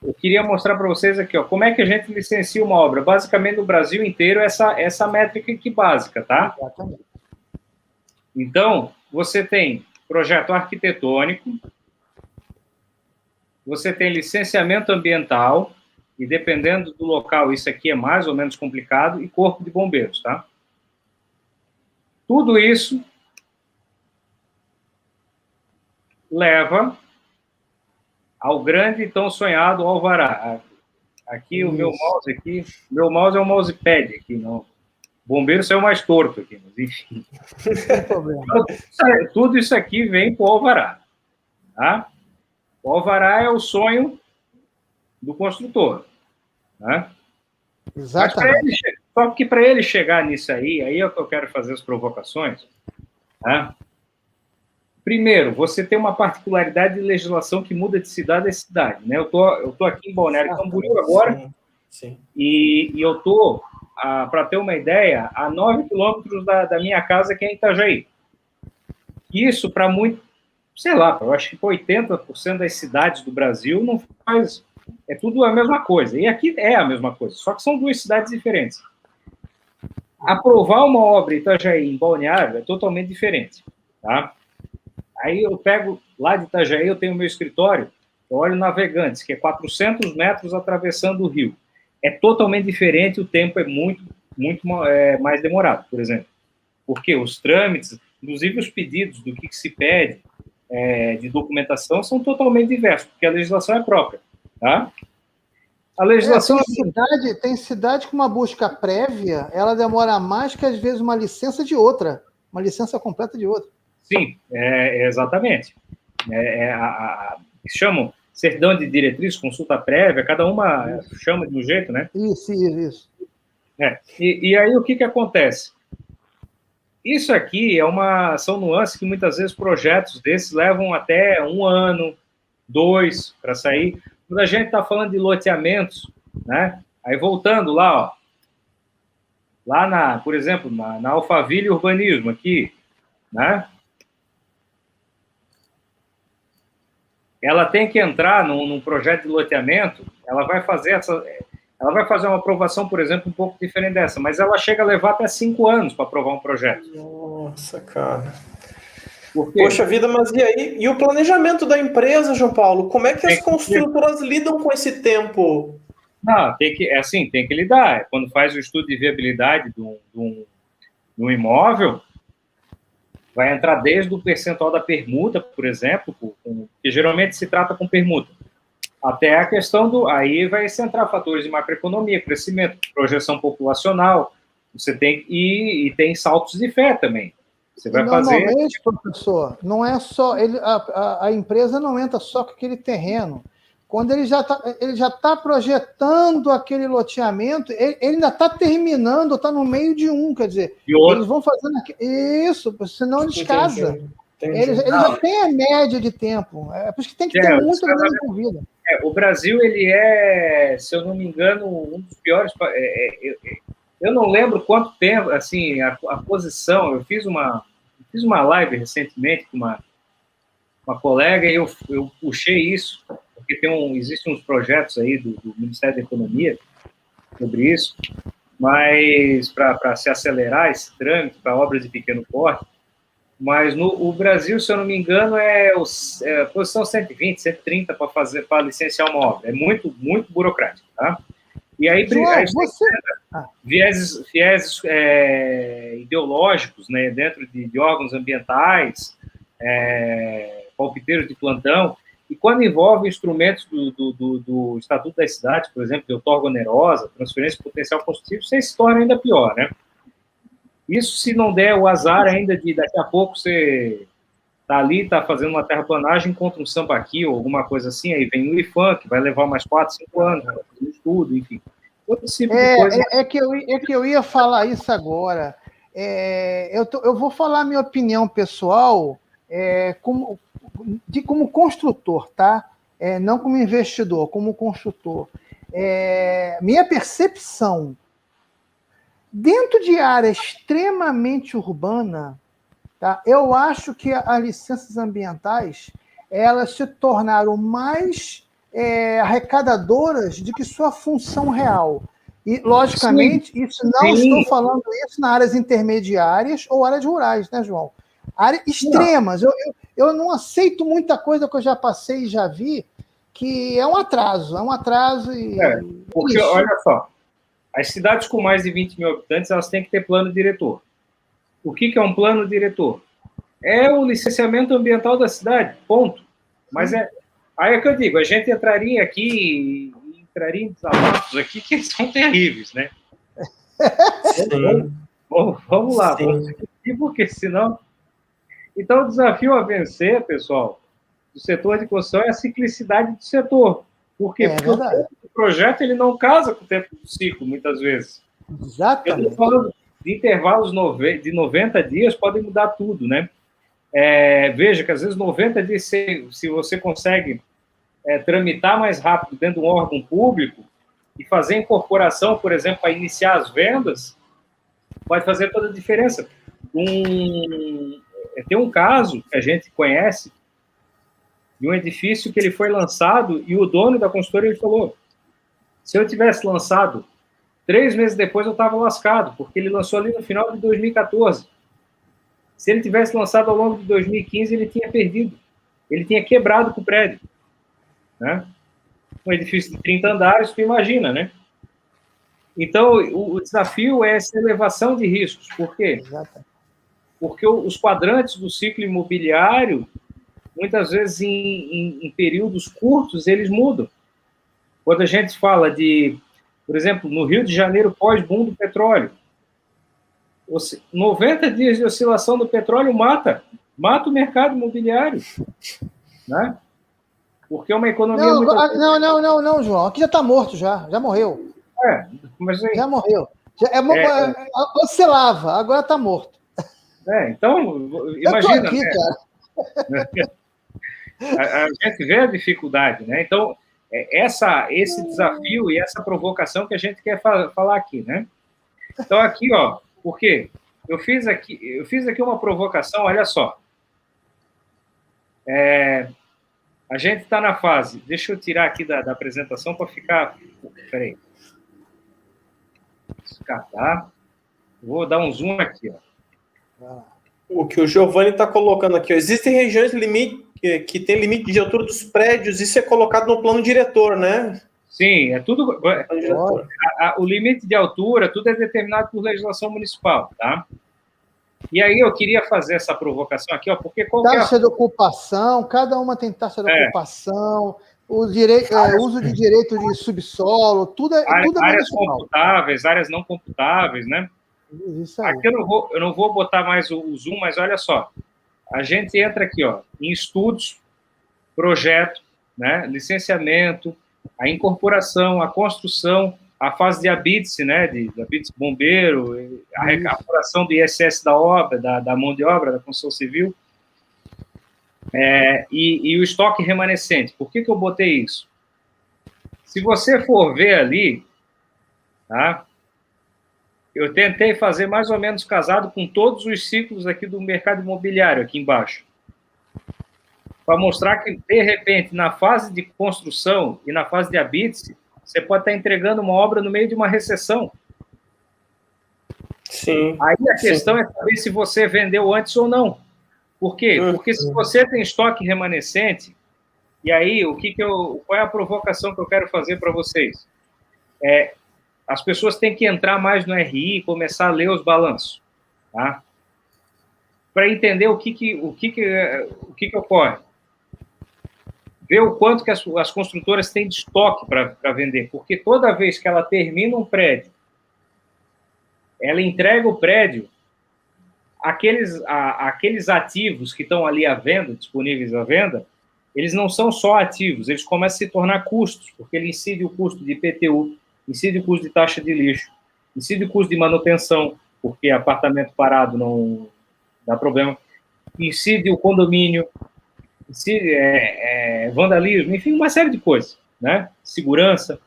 eu queria mostrar para vocês aqui, ó, como é que a gente licencia uma obra. Basicamente, no Brasil inteiro, essa métrica aqui básica, tá? Exatamente. Então, você tem projeto arquitetônico, você tem licenciamento ambiental, e dependendo do local, isso aqui é mais ou menos complicado, e corpo de bombeiros, tá? Tudo isso leva ao grande e tão sonhado alvará. Aqui, o meu mouse é um mousepad aqui, não. Bombeiro saiu mais torto aqui, mas enfim. Sem problema. Tudo isso aqui vem para o alvará, tá? O alvará é o sonho do construtor, né? Exatamente. Só que para ele chegar nisso aí é que eu quero fazer as provocações, né? Primeiro, você tem uma particularidade de legislação que muda de cidade a cidade, né? Eu tô aqui em Balneário Camboriú agora, Sim. E eu estou, para ter uma ideia, a 9 quilômetros da minha casa, que é em Itajaí. Isso, para muito, sei lá, eu acho que 80% das cidades do Brasil não faz... É tudo a mesma coisa. E aqui é a mesma coisa, só que são duas cidades diferentes. Aprovar uma obra em Itajaí, em Balneário, é totalmente diferente, tá? Aí eu pego, lá de Itajaí, eu tenho meu escritório, eu olho Navegantes, que é 400 metros atravessando o rio. É totalmente diferente, o tempo é muito mais demorado, por exemplo. Porque os trâmites, inclusive os pedidos do que se pede de documentação são totalmente diversos, porque a legislação é própria, tá? A legislação... Tem cidade com uma busca prévia, ela demora mais que, às vezes, uma licença de outra, uma licença completa de outra. Sim, exatamente. Chamam certidão de diretriz, consulta prévia, cada uma chama de um jeito, né? Isso. E aí o que acontece? Isso aqui são nuances que muitas vezes projetos desses levam até 1 ano, 2 para sair. Quando a gente está falando de loteamentos, né? Aí voltando lá, ó, lá por exemplo, na Alphaville Urbanismo aqui, né? Ela tem que entrar num projeto de loteamento, ela vai fazer uma aprovação, por exemplo, um pouco diferente dessa, mas ela chega a levar até 5 anos para aprovar um projeto. Nossa, cara. Por quê? Poxa vida, mas e aí? E o planejamento da empresa, João Paulo? Como é que as construtoras lidam com esse tempo? Não, tem que lidar. Quando faz o estudo de viabilidade de um imóvel, vai entrar desde o percentual da permuta, por exemplo, que geralmente se trata com permuta, até a questão aí vai se entrar fatores de macroeconomia, crescimento, projeção populacional, você tem, e tem saltos de fé também. Você vai Normalmente, professor, não é só... a empresa não entra só com aquele terreno. Quando ele já tá projetando aquele loteamento, ele ainda está terminando, está no meio de quer dizer, eles vão fazendo isso, senão eles casam. Eles já têm a média de tempo. É por isso que tem que ter muita grana envolvida. O Brasil, ele é, se eu não me engano, um dos piores... Eu não lembro quanto tempo, assim, a posição... Eu fiz uma live recentemente com uma colega e eu puxei isso, porque existem uns projetos aí do Ministério da Economia sobre isso, mas para se acelerar esse trâmite para obras de pequeno porte, mas o Brasil, se eu não me engano, é a posição 120, 130 para licenciar uma obra. É muito, muito burocrático, tá? E aí, viéses ideológicos, né, dentro de órgãos ambientais, palpiteiros de plantão, e quando envolve instrumentos do Estatuto das Cidades, por exemplo, de outorga onerosa, transferência de potencial construtivo, isso aí se torna ainda pior, né? Isso se não der o azar ainda de daqui a pouco você está fazendo uma terraplanagem contra um sambaqui ou alguma coisa assim, aí vem o IFAM, que vai levar mais 4, 5 anos para fazer um estudo, enfim. Todo tipo de coisa. É que eu ia falar isso agora. Eu vou falar a minha opinião pessoal como construtor, tá? Não como investidor, como construtor. Minha percepção, dentro de área extremamente urbana, tá? Eu acho que as licenças ambientais elas se tornaram mais arrecadadoras do que sua função real. E, logicamente, estou falando isso nas áreas intermediárias ou áreas rurais, né, João? Áreas extremas. Eu não aceito muita coisa que eu já passei e já vi, que é um atraso. Porque, olha só, as cidades com mais de 20 mil habitantes, elas têm que ter plano diretor. O que é um plano diretor? É o licenciamento ambiental da cidade, ponto. Mas aí é que eu digo, a gente entraria em desabafos aqui que são terríveis, né? Vamos lá, vamos seguir, porque senão... Então, o desafio a vencer, pessoal, do setor de construção é a ciclicidade do setor. Por quê? Porque o projeto ele não casa com o tempo do ciclo, muitas vezes. Exatamente. Eu estou falando de intervalos de 90 dias, podem mudar tudo, né? Veja que, às vezes, 90 dias, se você consegue tramitar mais rápido dentro de um órgão público, e fazer incorporação, por exemplo, para iniciar as vendas, pode fazer toda a diferença. Tem um caso que a gente conhece de um edifício que ele foi lançado e o dono da consultora ele falou: se eu tivesse lançado 3 meses depois, eu estava lascado, porque ele lançou ali no final de 2014. Se ele tivesse lançado ao longo de 2015, ele tinha perdido. Ele tinha quebrado com o prédio. Né? Um edifício de 30 andares, tu imagina, né? Então, o desafio é essa elevação de riscos. Por quê? Porque os quadrantes do ciclo imobiliário, muitas vezes, em períodos curtos, eles mudam. Quando a gente fala de, por exemplo, no Rio de Janeiro, pós-boom do petróleo, 90 dias de oscilação do petróleo mata o mercado imobiliário, né? Porque é uma economia não, João, aqui já está morto, já morreu. Mas já morreu. Oscilava, agora está morto. Então, imagina. Aqui, né? A gente vê a dificuldade, né? Então, esse desafio e essa provocação que a gente quer falar aqui, né? Então, aqui, ó, por quê? Eu fiz aqui uma provocação, olha só. A gente está na fase... Deixa eu tirar aqui da apresentação para ficar... Espera aí. Tá? Vou dar um zoom aqui, ó. O que o Giovanni está colocando aqui, ó. Existem regiões que tem limite de altura dos prédios, isso é colocado no plano diretor, né? Sim, é tudo... O limite de altura, tudo é determinado por legislação municipal, tá? E aí eu queria fazer essa provocação aqui, ó, porque taxa de ocupação, cada uma tem taxa de ocupação, uso de direito de subsolo, tudo é áreas computáveis, áreas não computáveis, né? Isso aí. Aqui eu não vou botar mais o zoom, mas olha só. A gente entra aqui, ó, em estudos, projeto, né, licenciamento, a incorporação, a construção, a fase de habite-se, né, de habite-se bombeiro, a recapitulação do ISS da obra, da mão de obra, da construção civil, e o estoque remanescente. Por que eu botei isso? Se você for ver ali, tá, eu tentei fazer mais ou menos casado com todos os ciclos aqui do mercado imobiliário, aqui embaixo, para mostrar que, de repente, na fase de construção e na fase de habite-se, você pode estar entregando uma obra no meio de uma recessão. Sim. Aí a questão é saber se você vendeu antes ou não. Por quê? Porque se você tem estoque remanescente, e aí qual é a provocação que eu quero fazer para vocês? As pessoas têm que entrar mais no RI e começar a ler os balanços, tá? Para entender o que ocorre. Ver o quanto que as construtoras têm de estoque para vender, porque toda vez que ela termina um prédio, ela entrega o prédio, aqueles ativos que estão ali à venda, disponíveis à venda, eles não são só ativos, eles começam a se tornar custos, porque ele incide o custo de IPTU, incide o custo de taxa de lixo, incide o custo de manutenção, porque apartamento parado não dá problema, incide o condomínio, incide vandalismo, enfim, uma série de coisas, né? Segurança.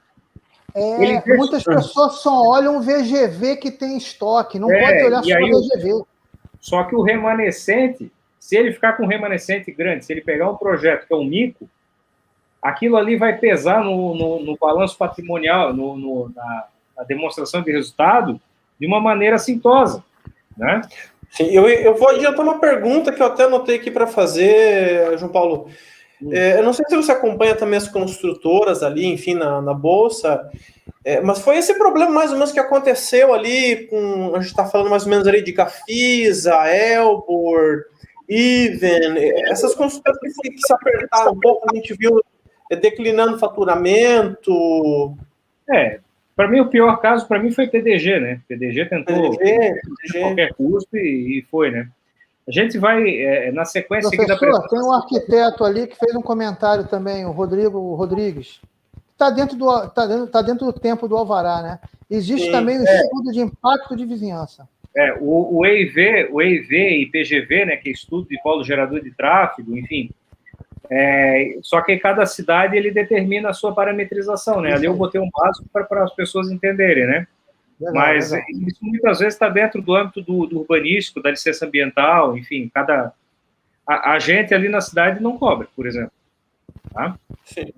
Muitas pessoas só olham o VGV que tem estoque, não pode olhar só o VGV. Só que o remanescente, se ele ficar com um remanescente grande, se ele pegar um projeto que é um mico, aquilo ali vai pesar no balanço patrimonial, na demonstração de resultado, de uma maneira assintosa, né? Sim, eu vou adiantar uma pergunta que eu até anotei aqui para fazer, João Paulo. Eu não sei se você acompanha também as construtoras ali, enfim, na Bolsa, mas foi esse problema mais ou menos que aconteceu ali a gente está falando mais ou menos ali de Gafisa, Elbor, Even, essas construtoras que se apertaram um pouco, a gente viu declinando faturamento. Para mim, o pior caso, para mim, foi PDG, né? PDG tentou qualquer custo e foi, né? A gente vai, na sequência... Professor, aqui tem um arquiteto ali que fez um comentário também, o Rodrigo Rodrigues. Está dentro do tempo do alvará, né? Existe também o estudo de impacto de vizinhança. O EIV e PGV, né, que é estudo de polo gerador de tráfego, enfim, Só que cada cidade ele determina a sua parametrização, né? Ali eu botei um básico para as pessoas entenderem, né? Legal, mas legal. Isso muitas vezes está dentro do âmbito do urbanístico, da licença ambiental, enfim, a gente ali na cidade não cobra, por exemplo. Tá? Sim.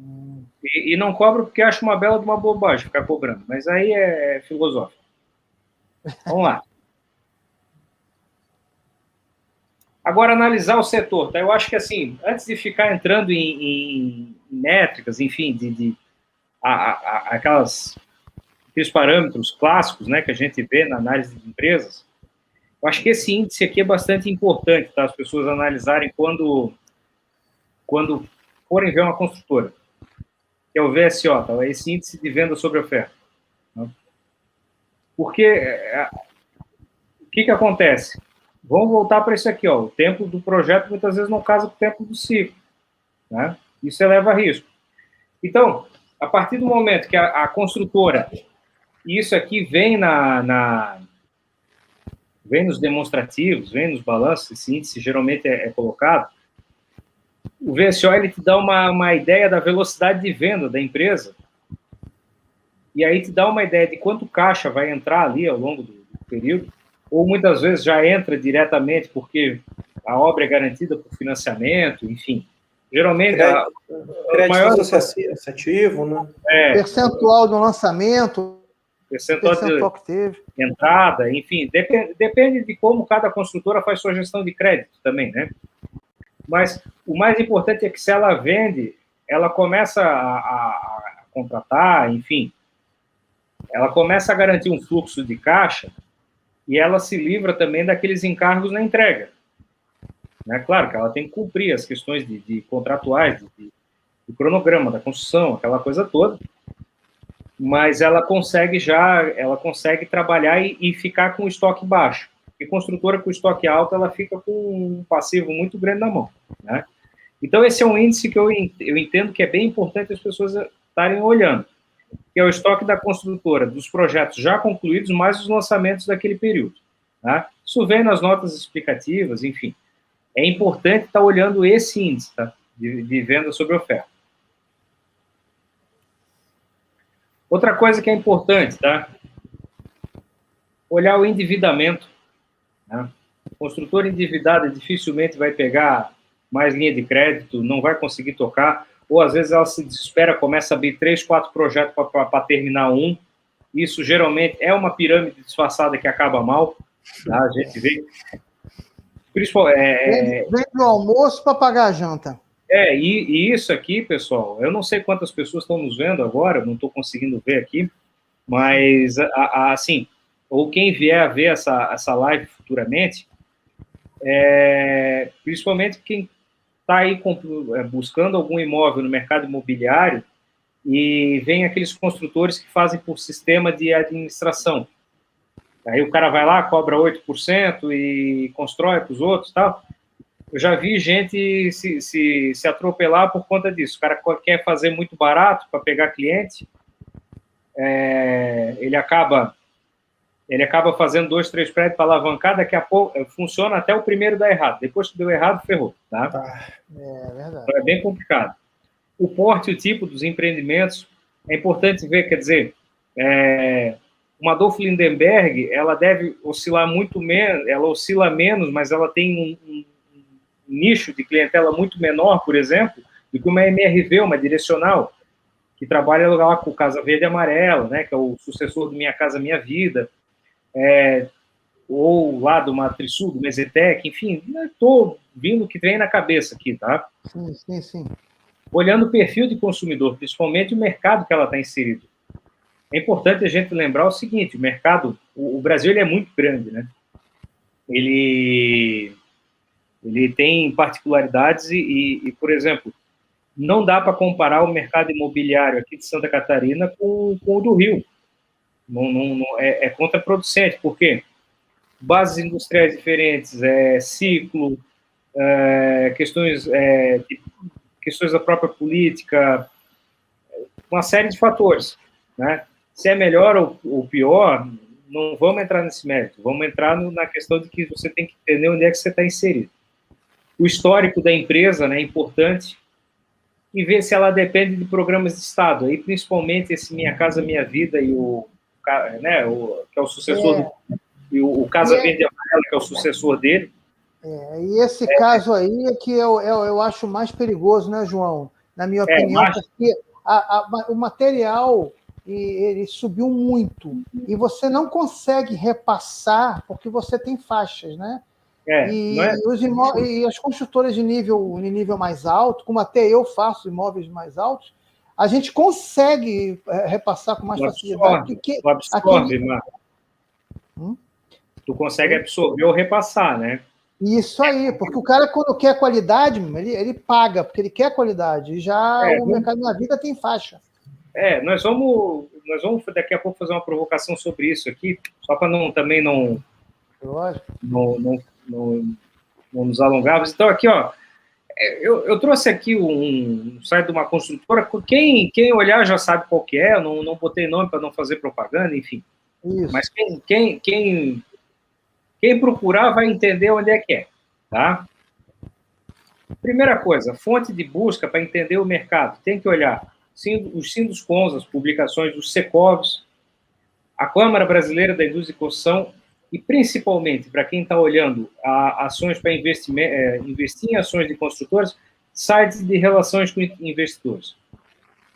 E não cobra porque acha uma bela de uma bobagem ficar cobrando, mas aí é filosófico. Vamos lá. Agora, analisar o setor, tá? Eu acho que, assim, antes de ficar entrando em métricas, enfim, aqueles parâmetros clássicos, né, que a gente vê na análise de empresas, eu acho que esse índice aqui é bastante importante, tá? As pessoas analisarem quando forem ver uma construtora, que é o VSO, tá? Esse índice de venda sobre oferta. Tá? Porque o que acontece? Vamos voltar para isso aqui, ó. O tempo do projeto muitas vezes não casa com o tempo do ciclo, né? Isso eleva risco. Então, a partir do momento que a construtora, e isso aqui vem vem nos demonstrativos, vem nos balanços, esse índice geralmente é colocado, o VSO ele te dá uma ideia da velocidade de venda da empresa, e aí te dá uma ideia de quanto caixa vai entrar ali ao longo do período, ou muitas vezes já entra diretamente porque a obra é garantida por financiamento, enfim. Geralmente, crédito maior associativo, né? Percentual do lançamento, percentual que teve. Entrada, enfim, depende de como cada construtora faz sua gestão de crédito também, né? Mas o mais importante é que se ela vende, ela começa a contratar, enfim, ela começa a garantir um fluxo de caixa e ela se livra também daqueles encargos na entrega. Né? Claro que ela tem que cumprir as questões de contratuais, de cronograma da construção, aquela coisa toda, mas ela consegue trabalhar e ficar com o estoque baixo. E construtora com estoque alto, ela fica com um passivo muito grande na mão. Né? Então, esse é um índice que eu entendo que é bem importante as pessoas estarem olhando, que é o estoque da construtora, dos projetos já concluídos, mais os lançamentos daquele período. Tá? Isso vem nas notas explicativas, enfim. É importante estar olhando esse índice, tá? de venda sobre oferta. Outra coisa que é importante, tá? Olhar o endividamento. Né? O construtor endividado dificilmente vai pegar mais linha de crédito, não vai conseguir tocar, ou às vezes ela se desespera, começa a abrir 3, 4 projetos para terminar um. Isso geralmente é uma pirâmide disfarçada que acaba mal. Tá? A gente vê. Vem do almoço para pagar a janta. E isso aqui, pessoal, eu não sei quantas pessoas estão nos vendo agora, não estou conseguindo ver aqui, mas, assim, ou quem vier a ver essa live futuramente, principalmente quem está aí buscando algum imóvel no mercado imobiliário e vem aqueles construtores que fazem por sistema de administração. Aí o cara vai lá, cobra 8% e constrói para os outros e tal. Eu já vi gente se atropelar por conta disso. O cara quer fazer muito barato para pegar cliente, ele acaba fazendo 2, 3 prédios para alavancar, daqui a pouco funciona até o primeiro dar errado. Depois que deu errado, ferrou. Tá? Verdade. Então, é bem complicado. O porte e o tipo dos empreendimentos, é importante ver, quer dizer, uma Adolph Lindenberg, ela deve oscilar muito menos, ela oscila menos, mas ela tem um nicho de clientela muito menor, por exemplo, do que uma MRV, uma direcional, que trabalha lá com o Casa Verde e Amarela, né, que é o sucessor do Minha Casa Minha Vida, ou lá do Matrisul, do Mesetec, enfim, estou vindo o que vem na cabeça aqui, tá? Sim. Olhando o perfil de consumidor, principalmente o mercado que ela está inserido. É importante a gente lembrar o seguinte, o mercado, o Brasil ele é muito grande, né? Ele tem particularidades e, por exemplo, não dá para comparar o mercado imobiliário aqui de Santa Catarina com o do Rio. É contraproducente, porque bases industriais diferentes, ciclo, questões da própria política, uma série de fatores, né? Se é melhor ou pior, não vamos entrar nesse mérito, vamos entrar na questão de que você tem que entender onde é que você está inserido. O histórico da empresa, né, é importante, e ver se ela depende de programas de Estado. Aí, principalmente, esse Minha Casa Minha Vida e né, que é o sucessor e o Casa Verde e Amarela, que é o sucessor dele. E esse caso aí é que eu acho mais perigoso, né, João? Na minha opinião, porque o material ele subiu muito e você não consegue repassar porque você tem faixas, né? E as construtoras de nível mais alto, como até eu faço imóveis mais altos, a gente consegue repassar com mais facilidade. Tu absorve, Marco. Tu consegue absorver ou repassar, né? Isso aí, porque o cara, quando quer qualidade, ele paga, porque ele quer qualidade. Já o Mercado da Vida tem faixa. Nós vamos daqui a pouco fazer uma provocação sobre isso aqui, só para também não nos alongarmos. Então, aqui, ó, eu trouxe aqui um site de uma construtora, quem olhar já sabe qual que é, eu não botei nome para não fazer propaganda, enfim. Isso. Mas quem procurar vai entender onde é que é, tá? Primeira coisa, fonte de busca para entender o mercado. Tem que olhar os Sinduscons, as publicações dos Secovs, a Câmara Brasileira da Indústria e Construção e, principalmente, para quem está olhando ações para investir em ações de construtores, sites de relações com investidores.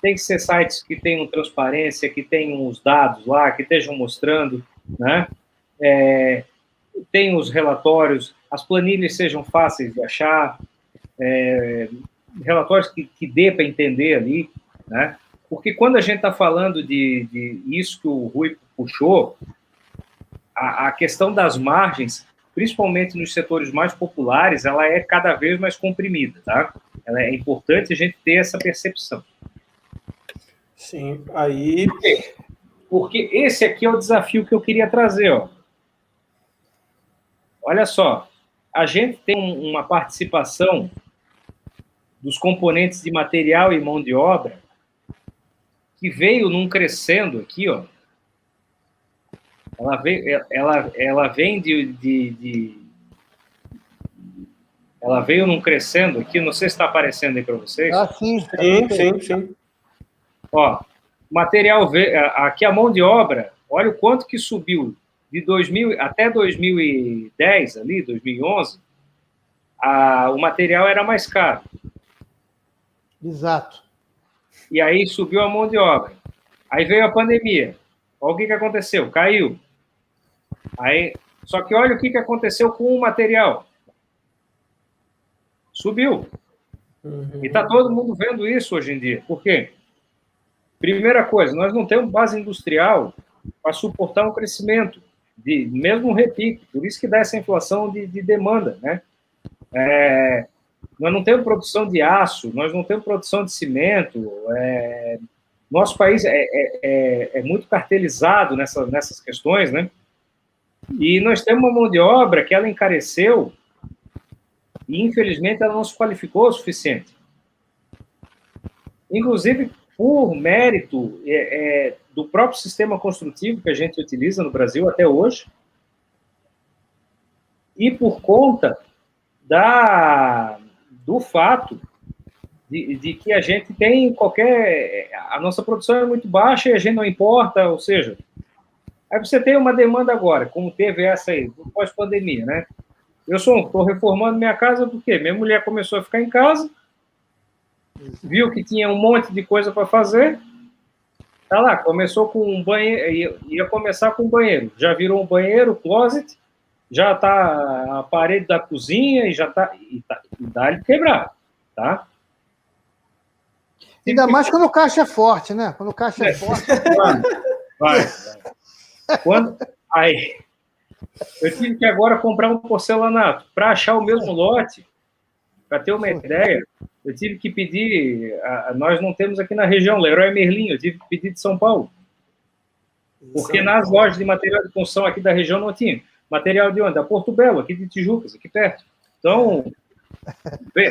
Tem que ser sites que tenham transparência, que tenham os dados lá, que estejam mostrando, né? Tem os relatórios, as planilhas sejam fáceis de achar, relatórios que dê para entender ali, né? Porque quando a gente está falando de isso que o Rui puxou, a questão das margens, principalmente nos setores mais populares, ela é cada vez mais comprimida, tá? É importante a gente ter essa percepção. Sim, aí... Porque esse aqui é o desafio que eu queria trazer, ó. Olha só, a gente tem uma participação dos componentes de material e mão de obra que veio num crescendo aqui, ó. Ela veio num crescendo aqui, não sei se está aparecendo aí para vocês. Sim. Sim. Ó, material aqui a mão de obra, olha o quanto que subiu de 2000 até 2010 ali, 2011, o material era mais caro. Exato. E aí subiu a mão de obra. Aí veio a pandemia. Olha o que aconteceu, caiu. Aí, só que olha o que aconteceu com o material. Subiu. E está todo mundo vendo isso hoje em dia. Por quê? Primeira coisa, nós não temos base industrial para suportar um crescimento, mesmo um repique. Por isso que dá essa inflação de demanda, né? Nós não temos produção de aço, nós não temos produção de cimento. Nosso país é muito cartelizado nessas questões, né? E nós temos uma mão de obra que ela encareceu e, infelizmente, ela não se qualificou o suficiente. Inclusive, por mérito do próprio sistema construtivo que a gente utiliza no Brasil até hoje e por conta do fato de que a gente tem a nossa produção é muito baixa e a gente não importa, ou seja, aí você tem uma demanda agora, como teve essa aí, pós-pandemia, né? Eu estou reformando minha casa porque minha mulher começou a ficar em casa, viu que tinha um monte de coisa para fazer, tá lá, começou com um banheiro, ia começar com um banheiro, já virou um banheiro, closet, já tá a parede da cozinha e já tá, e dá ele quebrar, tá? Ainda mais quando o caixa é forte, né? Quando o caixa é forte. Vai. Aí, eu tive que agora comprar um porcelanato. Para achar o mesmo lote, para ter uma ideia, eu tive que pedir. Nós não temos aqui na região, Leroy Merlin, eu tive que pedir de São Paulo. Porque nas lojas de material de construção aqui da região não tinha. Material de onde? Da Porto Belo, aqui de Tijucas, aqui perto. Então,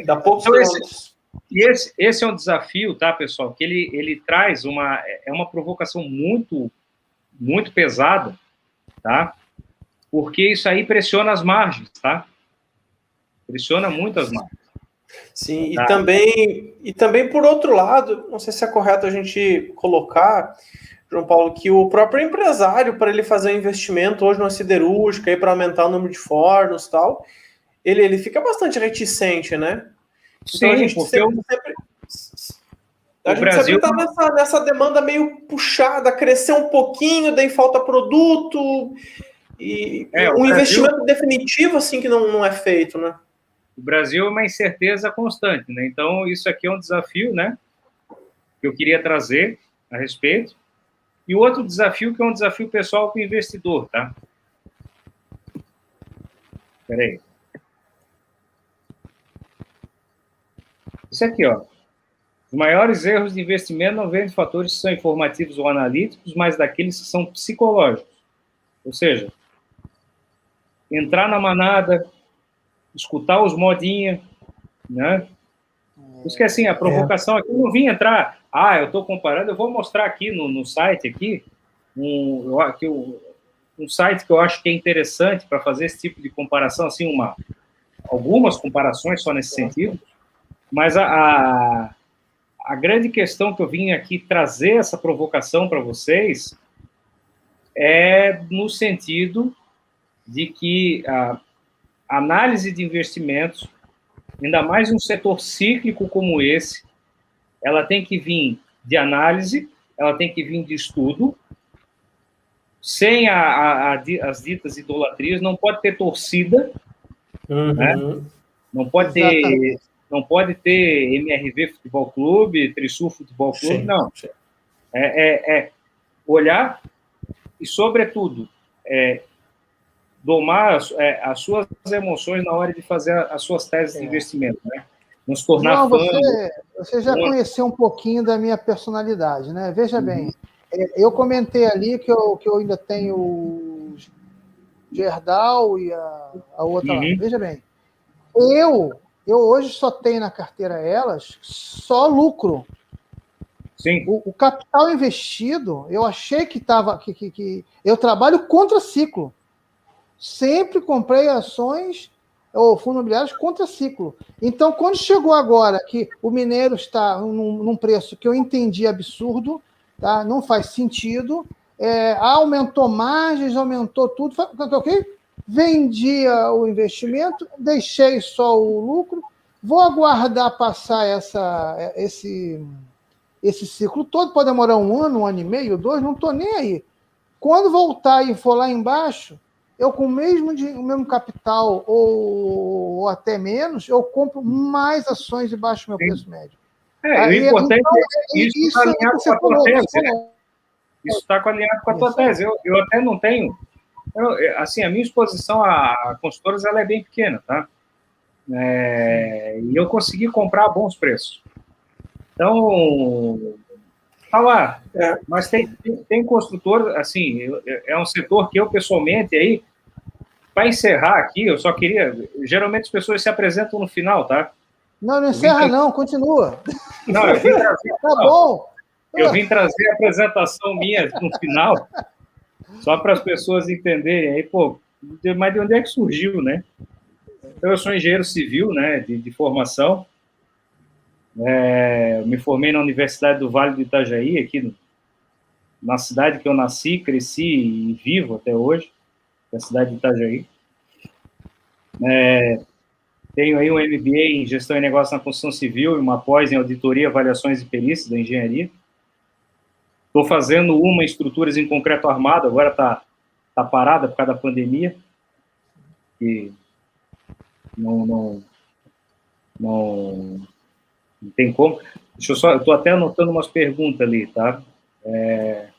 da pouco esse é um desafio, tá, pessoal? Que ele traz uma provocação muito, muito pesada, tá? Porque isso aí pressiona as margens, tá? Pressiona muito as margens. Sim, Tá. e também por outro lado, não sei se é correto a gente colocar, João Paulo, que o próprio empresário, para ele fazer um investimento hoje numa siderúrgica, para aumentar o número de fornos e tal, ele fica bastante reticente, né? Então Sim, porque a o gente sempre Brasil... está nessa demanda meio puxada, crescer um pouquinho, daí falta produto, e o um Brasil, investimento definitivo assim que não é feito, né? o Brasil é uma incerteza constante, né? Então, isso aqui é um desafio, né? Que eu queria trazer a respeito. E o outro desafio, que é um desafio pessoal para o investidor, tá? Espera aí. Isso aqui, ó. Os maiores erros de investimento não vêm de fatores que são informativos ou analíticos, mas daqueles que são psicológicos. Ou seja, entrar na manada, escutar os modinha, né? Por isso que, assim, a provocação aqui, eu não vim entrar, eu estou comparando, eu vou mostrar aqui no site aqui, um site que eu acho que é interessante para fazer esse tipo de comparação, assim, algumas comparações só nesse sentido, mas a grande questão que eu vim aqui trazer essa provocação para vocês é no sentido de que a análise de investimentos, ainda mais um setor cíclico como esse, ela tem que vir de análise, ela tem que vir de estudo, sem as ditas idolatrias, não pode ter torcida, né? Não pode ter MRV Futebol Clube, Trisul Futebol Clube, não. Sim. É olhar e, sobretudo, domar as suas emoções na hora de fazer as suas teses de investimento, né? Não se tornar fã. Você já conheceu um pouquinho da minha personalidade, né? Veja bem, eu comentei ali que eu ainda tenho o Gerdau e a outra lá. Veja bem, eu hoje só tenho na carteira elas só lucro. Sim. O capital investido, eu achei que eu trabalho contra ciclo. Sempre comprei ações ou fundos imobiliários contra ciclo. Então, quando chegou agora que o mineiro está num preço que eu entendi absurdo, tá? Não faz sentido, aumentou margens, aumentou tudo, ok? Vendia o investimento, deixei só o lucro, vou aguardar passar esse ciclo todo, pode demorar 1 ano, 1 ano e meio, 2, não estou nem aí. Quando voltar e for lá embaixo, eu com o mesmo capital ou até menos, eu compro mais ações debaixo do meu preço médio. O importante é isso está alinhado com a tua tese, né? Isso está alinhado com a tua tese. Eu até não tenho... assim, a minha exposição a consultoras ela é bem pequena, tá? E eu consegui comprar a bons preços. Então, tá lá. Mas tem construtor, assim, é um setor que eu, pessoalmente, aí, para encerrar aqui, eu só queria... Geralmente as pessoas se apresentam no final, tá? Não encerra não, continua. Não, eu vim trazer... Tá bom. Eu vim trazer a apresentação minha no final, só para as pessoas entenderem aí, mas de onde é que surgiu, né? Então, eu sou engenheiro civil, né, de formação. Eu me formei na Universidade do Vale do Itajaí, aqui na cidade que eu nasci, cresci e vivo até hoje, que é a cidade de Itajaí. Tenho aí um MBA em Gestão e Negócios na Construção Civil e uma pós em Auditoria, Avaliações e Perícias da Engenharia. Estou fazendo uma em estruturas em concreto armado, agora está parada por causa da pandemia, e não tem como. Deixa eu estou até anotando umas perguntas ali, tá? Deixa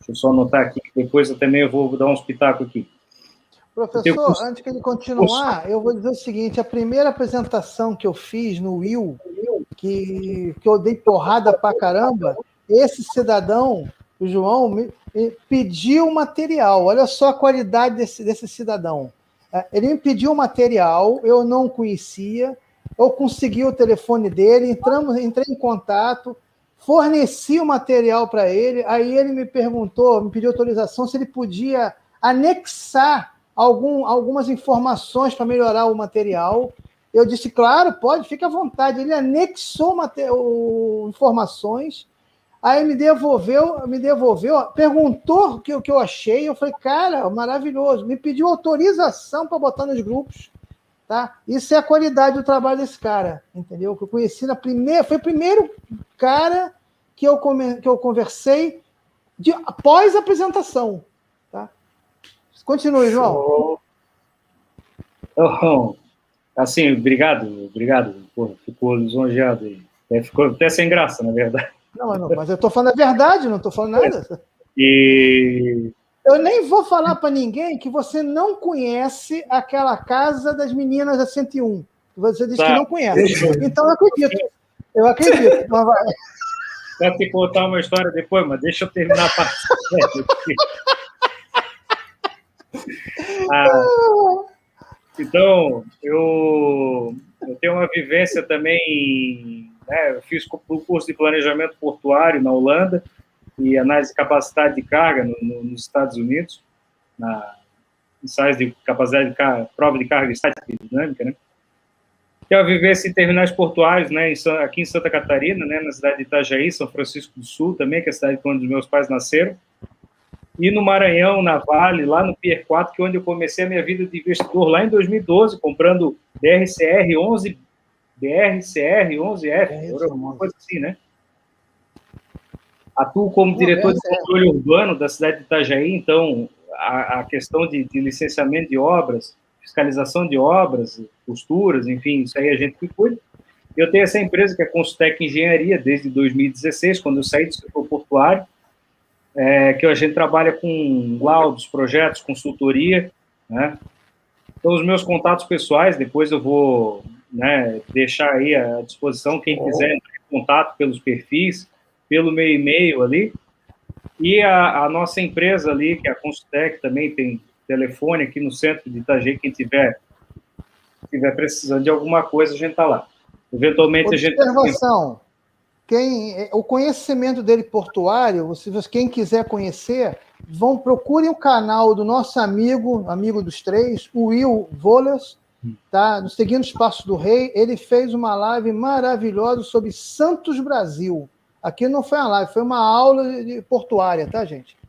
eu só anotar aqui, que depois eu também vou dar um espetáculo aqui. Professor, antes de ele continuar, eu vou dizer o seguinte, a primeira apresentação que eu fiz no Will, que eu dei porrada pra caramba, esse cidadão, o João, me pediu material. Olha só a qualidade desse cidadão. Ele me pediu material, eu não conhecia, eu consegui o telefone dele, entrei em contato, forneci o material para ele, aí ele me pediu autorização se ele podia anexar algumas informações para melhorar o material. Eu disse, claro, pode, fica à vontade. Ele anexou informações, aí me devolveu, perguntou o que eu achei, eu falei, cara, maravilhoso. Me pediu autorização para botar nos grupos. Tá? Isso é a qualidade do trabalho desse cara, entendeu? Que eu conheci foi o primeiro cara que eu conversei após a apresentação. Tá? Continue, João. Oh, assim, obrigado. Pô, ficou lisonjeado aí. Ficou até sem graça, na verdade. Não, mas eu estou falando a verdade, não estou falando nada. E eu nem vou falar para ninguém que você não conhece aquela casa das meninas da 101. Você disse que não conhece. Então eu acredito. Mas vai. Vai te contar uma história depois, mas deixa eu terminar a parte. Então, eu tenho uma vivência também, né, eu fiz o curso de planejamento portuário na Holanda e análise de capacidade de carga nos Estados Unidos, na ensaios de capacidade de carga, prova de carga estática e dinâmica, né? Tenho uma vivência em terminais portuários, né, aqui em Santa Catarina, né, na cidade de Itajaí, São Francisco do Sul também, que é a cidade onde meus pais nasceram. E no Maranhão, na Vale, lá no Pier 4, que é onde eu comecei a minha vida de investidor, lá em 2012, comprando BRCR 11F, uma coisa assim, né? Atuo como diretor de controle urbano da cidade de Itajaí, então a questão de licenciamento de obras, fiscalização de obras, costuras, enfim, isso aí a gente que cuida. Eu tenho essa empresa que é a Consultec Engenharia desde 2016, quando eu saí do setor portuário, que a gente trabalha com laudos, projetos, consultoria, né? Então, os meus contatos pessoais, depois eu vou, né, deixar aí à disposição, quem quiser entrar em contato pelos perfis, pelo meu e-mail ali, e a nossa empresa ali, que é a Consultec, também tem telefone aqui no centro de Itajaí, quem tiver precisando de alguma coisa, a gente está lá. Eventualmente, observação. O conhecimento dele portuário, quem quiser conhecer, procurem o canal do nosso amigo dos três, o Will Vollers, tá? Seguindo os Passos do Rei. Ele fez uma live maravilhosa sobre Santos Brasil. Aqui não foi uma live, foi uma aula de portuária, tá, gente?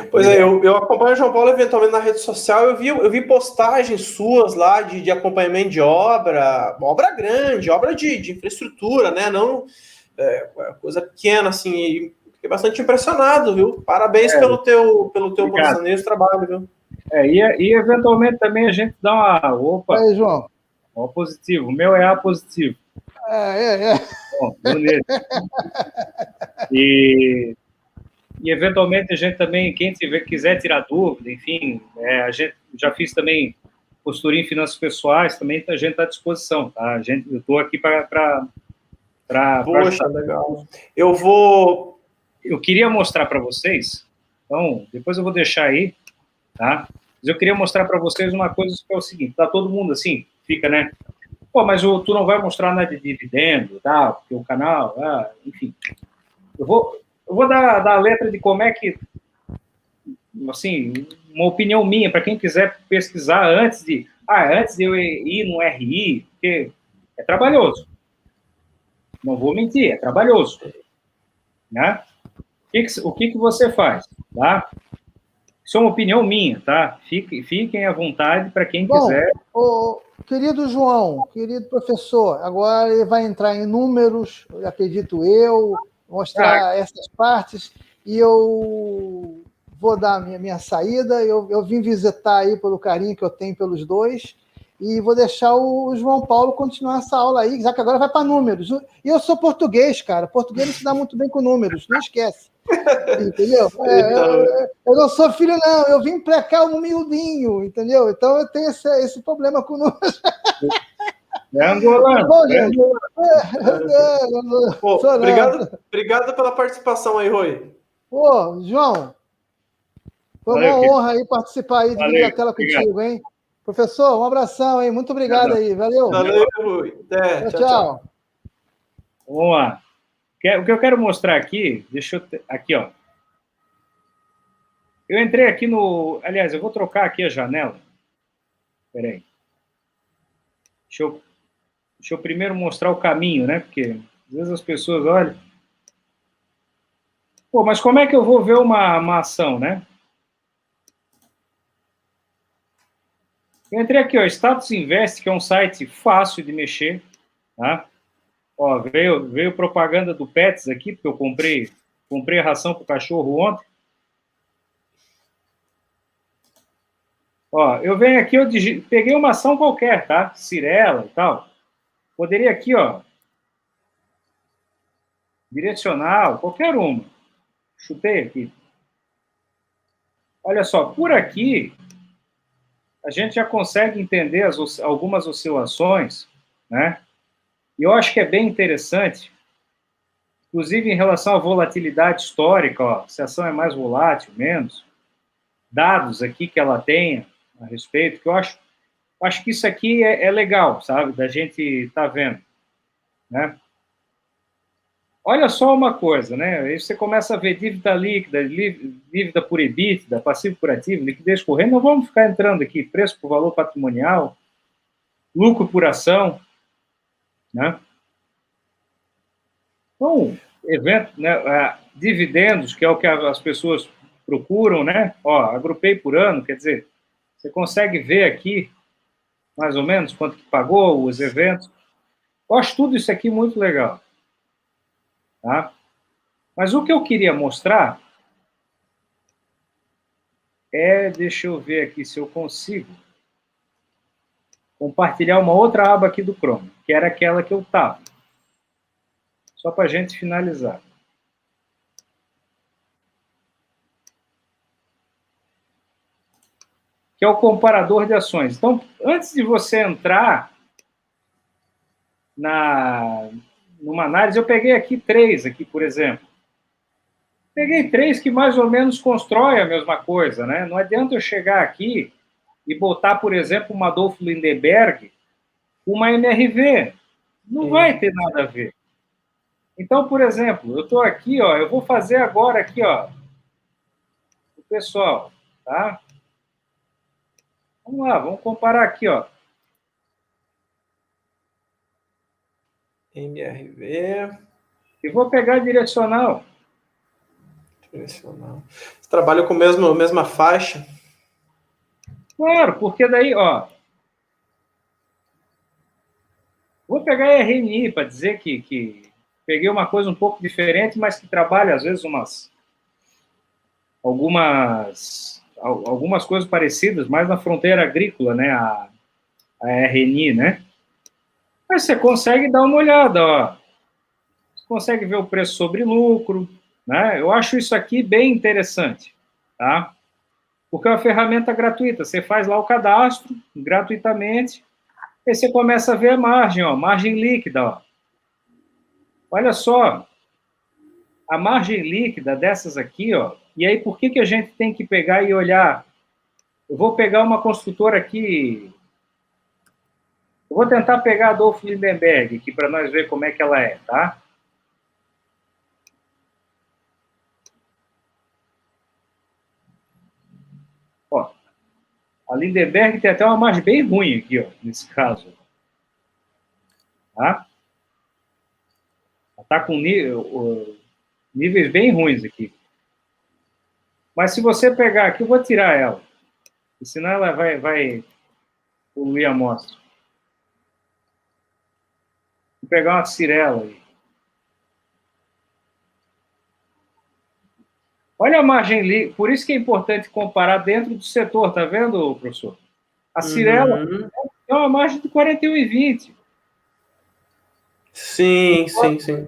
Pois é, eu acompanho o João Paulo eventualmente na rede social, eu vi postagens suas lá de acompanhamento de obra grande, obra de infraestrutura, né? Não coisa pequena, assim, e fiquei bastante impressionado, viu? Parabéns pelo teu profissionalismo de trabalho, viu? E eventualmente também a gente dá uma... Opa! Aí, João. Ó, positivo. O meu é A positivo. Bom, bonito. E eventualmente a gente também, quem quiser tirar dúvida, enfim, a gente já fiz também consultoria em finanças pessoais, também a gente está à disposição, tá? Eu estou aqui para Poxa, legal. Eu queria mostrar para vocês, então, depois eu vou deixar aí, tá? Mas eu queria mostrar para vocês uma coisa que é o seguinte, tá todo mundo assim, fica, né? Pô, mas tu não vai mostrar nada de dividendo, tá? Porque o canal, enfim. Eu vou dar a letra de como é que, assim, uma opinião minha, para quem quiser pesquisar antes de eu ir no RI, porque é trabalhoso. Não vou mentir, é trabalhoso. Né? O que você faz? Tá? Isso é uma opinião minha, tá? Fiquem à vontade para quem quiser. Querido João, querido professor, agora ele vai entrar em números, acredito eu, mostrar essas partes, e eu vou dar a minha saída. Eu vim visitar aí pelo carinho que eu tenho pelos dois, e vou deixar o João Paulo continuar essa aula aí, já que agora vai para números. E eu sou português, cara. Português não se dá muito bem com números, não esquece. Entendeu? Eu não sou filho, não. Eu vim para cá humildinho, entendeu? Então eu tenho esse problema com números. É angolano. Obrigado pela participação aí, Rui. Pô, João, foi uma honra aí participar aí, dividir a tela contigo, hein? Professor, um abração, hein? Muito obrigado aí. Valeu. Valeu, Rui. Tchau. Vamos lá. O que eu quero mostrar aqui, aqui, ó. Eu entrei aqui no... Aliás, eu vou trocar aqui a janela. Espera aí. deixa eu primeiro mostrar o caminho, né? Porque às vezes as pessoas olham... Pô, mas como é que eu vou ver uma ação, né? Eu entrei aqui, ó, Status Invest, que é um site fácil de mexer, tá? Ó, veio propaganda do Pets aqui, porque eu comprei a ração para o cachorro ontem. Ó, eu venho aqui, peguei uma ação qualquer, tá? Cirela e tal. Poderia aqui, ó, direcional, qualquer uma. Chutei aqui. Olha só, por aqui, a gente já consegue entender algumas oscilações, né? E eu acho que é bem interessante, inclusive em relação à volatilidade histórica, ó, se a ação é mais volátil, menos, dados aqui que ela tenha a respeito, que eu acho que isso aqui é legal, sabe, da gente estar vendo, né? Olha só uma coisa, né? Aí você começa a ver dívida líquida, dívida por EBITDA, passivo por ativo, liquidez corrente, não vamos ficar entrando aqui, preço por valor patrimonial, lucro por ação, né? Então, evento, né, dividendos, que é o que as pessoas procuram, né? Ó, agrupei por ano, quer dizer, você consegue ver aqui, mais ou menos, quanto que pagou, os eventos. Eu acho tudo isso aqui muito legal, tá? Mas o que eu queria mostrar deixa eu ver aqui se eu consigo compartilhar uma outra aba aqui do Chrome, que era aquela que eu estava. Só para a gente finalizar. Que é o comparador de ações. Então, antes de você entrar numa análise, eu peguei aqui 3, aqui, por exemplo. Peguei 3 que mais ou menos constroem a mesma coisa, né? Não adianta eu chegar aqui e botar, por exemplo, uma Adolfo Lindenberg, uma MRV. Não vai ter nada a ver. Então, por exemplo, eu estou aqui, ó, eu vou fazer agora aqui, ó, o pessoal, tá? Vamos lá, vamos comparar aqui, ó. MRV. E vou pegar direcional. Direcional. Você trabalha com a mesma faixa? Claro, porque daí, ó, vou pegar RNI para dizer que peguei uma coisa um pouco diferente, mas que trabalha, às vezes, algumas coisas parecidas, mais na fronteira agrícola, né, a RNI, né? Mas você consegue dar uma olhada, ó. Você consegue ver o preço sobre lucro, né? Eu acho isso aqui bem interessante, tá? Porque é uma ferramenta gratuita. Você faz lá o cadastro gratuitamente, e você começa a ver a margem, ó, margem líquida, ó. Olha só, a margem líquida dessas aqui, ó. E aí, por que a gente tem que pegar e olhar? Eu vou pegar uma construtora aqui. Eu vou tentar pegar a Adolfo Lindenberg aqui para nós ver como é que ela é, tá? Ó, a Lindenberg tem até uma margem bem ruim aqui, ó, nesse caso. Tá? Ela está com níveis bem ruins aqui. Mas se você pegar aqui, eu vou tirar ela. Senão ela vai poluir a amostra. Vou pegar uma Cirela aí. Olha a margem líquida. Por isso que é importante comparar dentro do setor, tá vendo, professor? A Cirela tem uma margem de 41,20. Sim.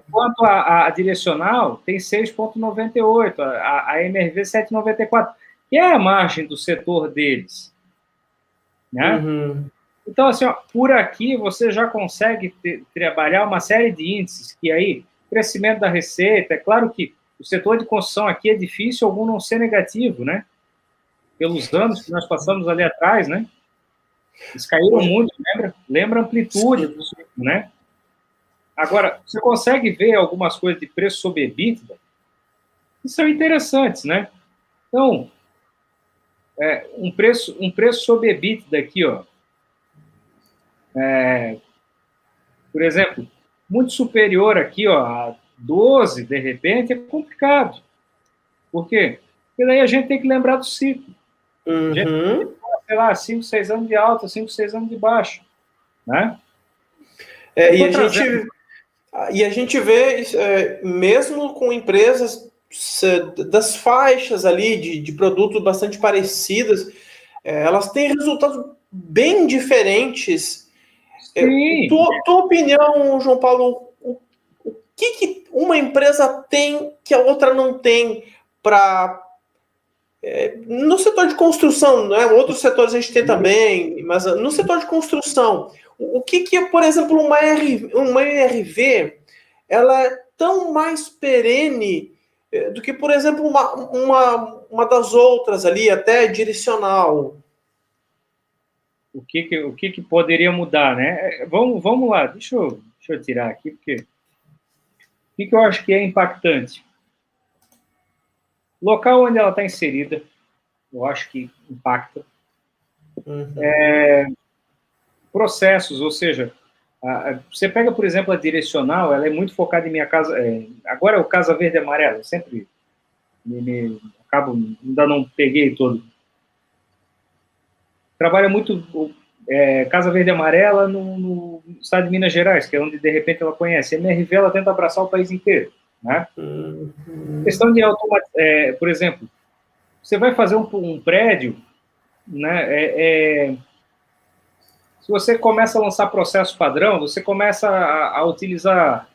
Enquanto a direcional tem 6,98, a MRV 7,94, que é a margem do setor deles. Né? Então, assim, ó, por aqui você já consegue trabalhar uma série de índices que aí, crescimento da receita, é claro que o setor de construção aqui é difícil algum não ser negativo, né? Pelos anos que nós passamos ali atrás, né? Eles caíram muito, lembra amplitude, né? Agora, você consegue ver algumas coisas de preço sobre EBITDA que são interessantes, né? Então, um preço sobre EBITDA aqui, ó. Por exemplo, muito superior aqui, ó, a 12, de repente, é complicado. Por quê? Porque daí a gente tem que lembrar do ciclo. A gente tem, sei lá, 5, 6 anos de alta, 5, 6 anos de baixa, né? E a gente vê, mesmo com empresas das faixas ali de produtos bastante parecidas, elas têm resultados bem diferentes. Sim. Tua opinião, João Paulo, o que uma empresa tem que a outra não tem para... no setor de construção, né? Outros setores a gente tem também, mas no setor de construção, o que, por exemplo, uma MRV, ela é tão mais perene do que, por exemplo, uma das outras ali, até direcional? O que poderia mudar, né? Vamos lá, deixa eu tirar aqui, porque o que eu acho que é impactante? Local onde ela está inserida, eu acho que impacta. Processos, ou seja, você pega, por exemplo, a direcional, ela é muito focada em minha casa. Agora é o Casa Verde e Amarelo, eu sempre acabo, ainda não peguei todo. Trabalha muito Casa Verde e Amarela no estado de Minas Gerais, que é onde de repente ela conhece. A MRV ela tenta abraçar o país inteiro, né? Questão de por exemplo, você vai fazer um prédio, né? Se você começa a lançar processo padrão, você começa a utilizar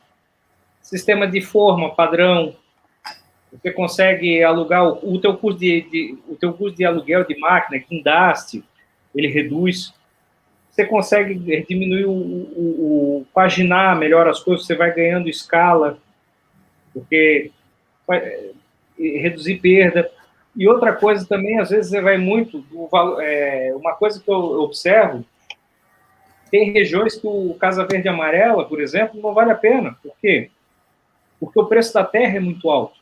sistema de forma padrão, você consegue alugar o teu custo de aluguel de máquina, guindaste, ele reduz. Você consegue diminuir paginar melhor as coisas, você vai ganhando escala, porque vai reduzir perda. E outra coisa também, às vezes você vai muito, uma coisa que eu observo, tem regiões que o Casa Verde e Amarela, por exemplo, não vale a pena. Por quê? Porque o preço da terra é muito alto.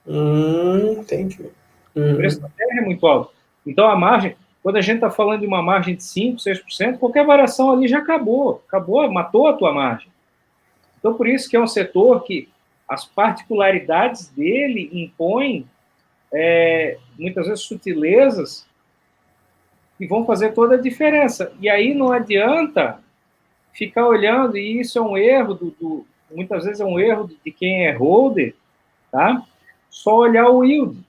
Entendi. O preço da terra é muito alto. Então, a margem, quando a gente está falando de uma margem de 5%, 6%, qualquer variação ali já acabou, matou a tua margem. Então, por isso que é um setor que as particularidades dele impõem, muitas vezes, sutilezas que vão fazer toda a diferença. E aí não adianta ficar olhando, e isso é um erro, muitas vezes é um erro de quem é holder, tá? Só olhar o yield.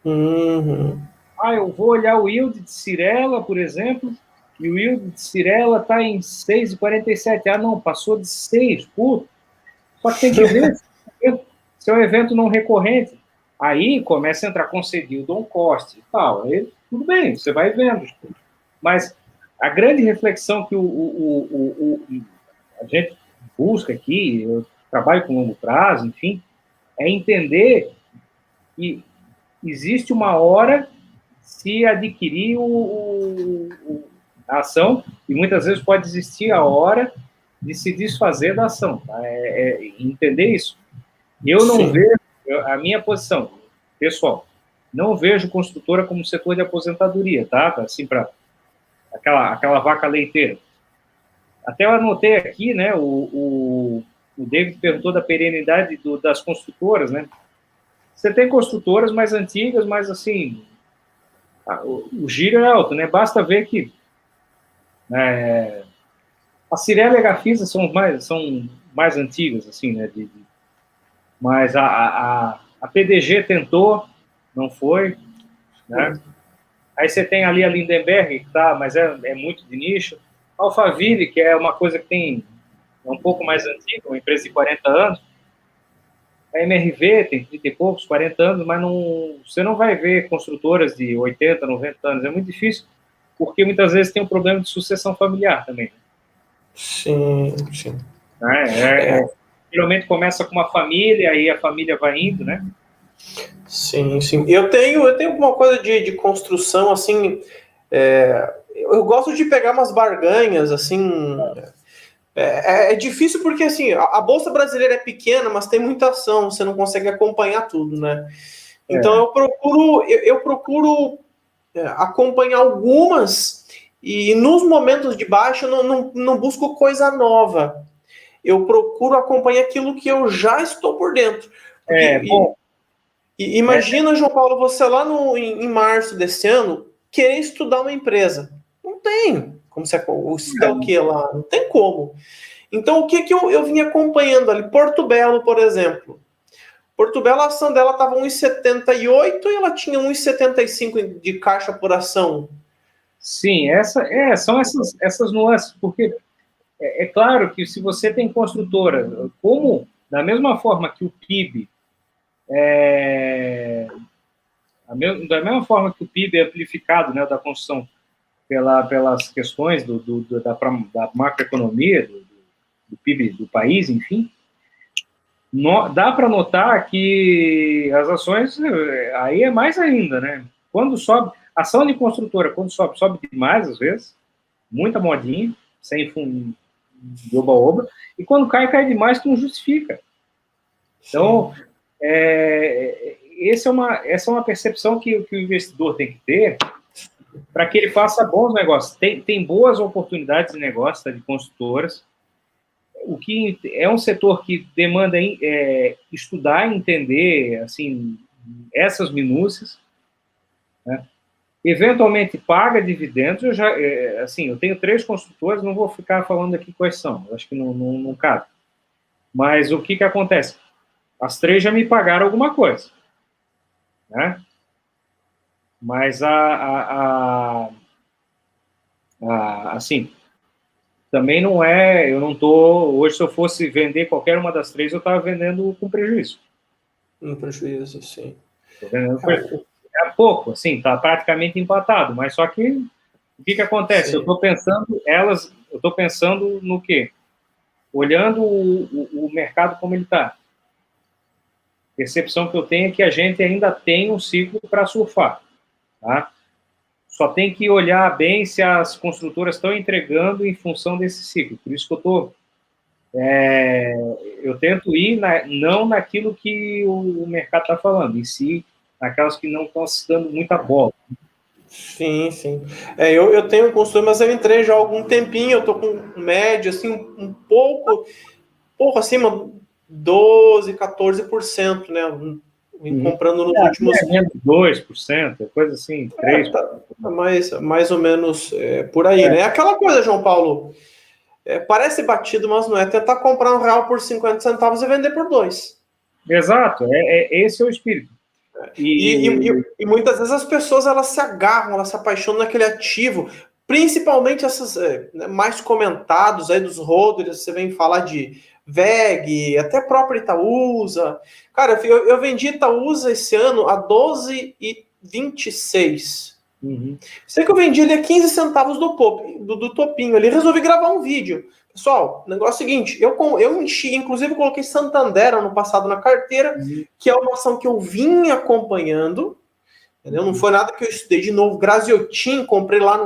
Eu vou olhar o yield de Cyrela, por exemplo, e o yield de Cyrela está em 6,47. Não, passou de 6, puto. Só que tem que ver se é um evento não recorrente. Aí começa a entrar concedido on cost e tal. Aí, tudo bem, você vai vendo. Mas a grande reflexão que a gente busca aqui, eu trabalho com longo prazo, enfim, é entender que existe uma hora se adquirir a ação, e muitas vezes pode existir a hora de se desfazer da ação. Tá? Entender isso. Eu não vejo, a minha posição, pessoal, não vejo construtora como setor de aposentadoria, tá? Assim, para aquela vaca leiteira. Até eu anotei aqui, né, o David perguntou da perenidade das construtoras, né? Você tem construtoras mais antigas, mas assim, o giro é alto, né? Basta ver que a Cyrela e a Gafisa são mais antigas, assim, né? Mas a PDG tentou, não foi, né? Aí você tem ali a Lindenberg, que tá, mas é muito de nicho. A Alphaville, que é uma coisa que é um pouco mais antiga, uma empresa de 40 anos. A MRV tem 30 e poucos, 40 anos, mas você não vai ver construtoras de 80, 90 anos. É muito difícil, porque muitas vezes tem um problema de sucessão familiar também. Sim. Geralmente começa com uma família, aí a família vai indo, né? Sim. Eu tenho alguma coisa de construção, assim, eu gosto de pegar umas barganhas, assim. É difícil porque, assim, a Bolsa Brasileira é pequena, mas tem muita ação, você não consegue acompanhar tudo, né? Então eu procuro acompanhar algumas E nos momentos de baixa, eu não busco coisa nova. Eu procuro acompanhar aquilo que eu já estou por dentro. Bom. Imagina, João Paulo, você lá em março desse ano, querer estudar uma empresa. Não tem como você estudar o que lá? Não tem como. Então, o que eu vim acompanhando ali? Porto Belo, por exemplo. Porto Belo, a ação dela estava 1,78 e ela tinha 1,75 de caixa por ação. Sim, são essas nuances, porque é claro que se você tem construtora, como da mesma forma que o PIB da mesma forma que o PIB é amplificado, né, da construção pelas questões da macroeconomia, do PIB do país, enfim, dá para notar que as ações, aí é mais ainda, né? Quando sobe, ação de construtora, quando sobe demais, às vezes, muita modinha, sem fundo de oba-oba, e quando cai demais, que não justifica. Então, essa é uma percepção que o investidor tem que ter para que ele faça bons negócios. Tem boas oportunidades de negócio, tá, de construtoras, o que é um setor que demanda estudar e entender assim, essas minúcias, né? Eventualmente paga dividendos. Eu tenho 3 construtoras, não vou ficar falando aqui quais são, acho que não cabe. Mas o que acontece? As 3 já me pagaram alguma coisa, né? Mas assim, também não é, eu não estou, hoje se eu fosse vender qualquer uma das 3, eu estava vendendo com prejuízo. Um prejuízo, sim. Estou vendendo com prejuízo. É pouco, assim, está praticamente empatado, mas só que o que acontece? Sim. Eu estou pensando no quê? Olhando o mercado como ele está. Percepção que eu tenho é que a gente ainda tem um ciclo para surfar, tá? Só tem que olhar bem se as construtoras estão entregando em função desse ciclo. Por isso que eu tento ir não naquilo que o mercado está falando, em si, naquelas que não estão se dando muita bola. Sim, sim. Eu tenho consultor, mas eu entrei já há algum tempinho, eu estou com média, assim, um pouco acima, 12%, 14%, né? Comprando nos últimos... Menos 2%, coisa assim, 3%. Tá mais ou menos por aí, né? Aquela coisa, João Paulo, parece batido, mas não é. Tentar comprar R$1 por 50 centavos e vender por 2. Exato, esse é o espírito. E muitas vezes as pessoas elas se agarram, elas se apaixonam naquele ativo, principalmente essas mais comentados aí dos holders, você vem falar de VEG, até a própria Itaúsa. Cara, eu vendi Itaúsa esse ano a 12,26. Uhum. Sei que eu vendi ele a 15 centavos do topinho ali, resolvi gravar um vídeo. Pessoal, o negócio é o seguinte, eu enchi, inclusive coloquei Santander ano passado na carteira, que é uma ação que eu vinha acompanhando, entendeu? Não foi nada que eu estudei de novo. Graziotin, comprei lá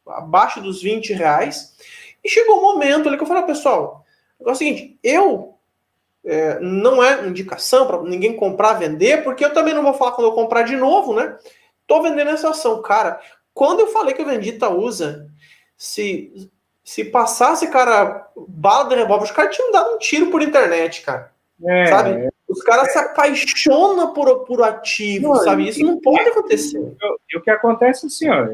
abaixo dos R$20, e chegou um momento ali que eu falei, pessoal, o negócio é o seguinte, não é indicação para ninguém comprar, vender, porque eu também não vou falar quando eu comprar de novo, né? Tô vendendo essa ação, cara. Quando eu falei que eu vendi Itaúsa, se passasse, cara, bala de revólver, os caras tinham dado um tiro por internet, cara. Sabe? Os caras se apaixonam por ativo, sabe? Isso não pode acontecer. E o que acontece assim, ó,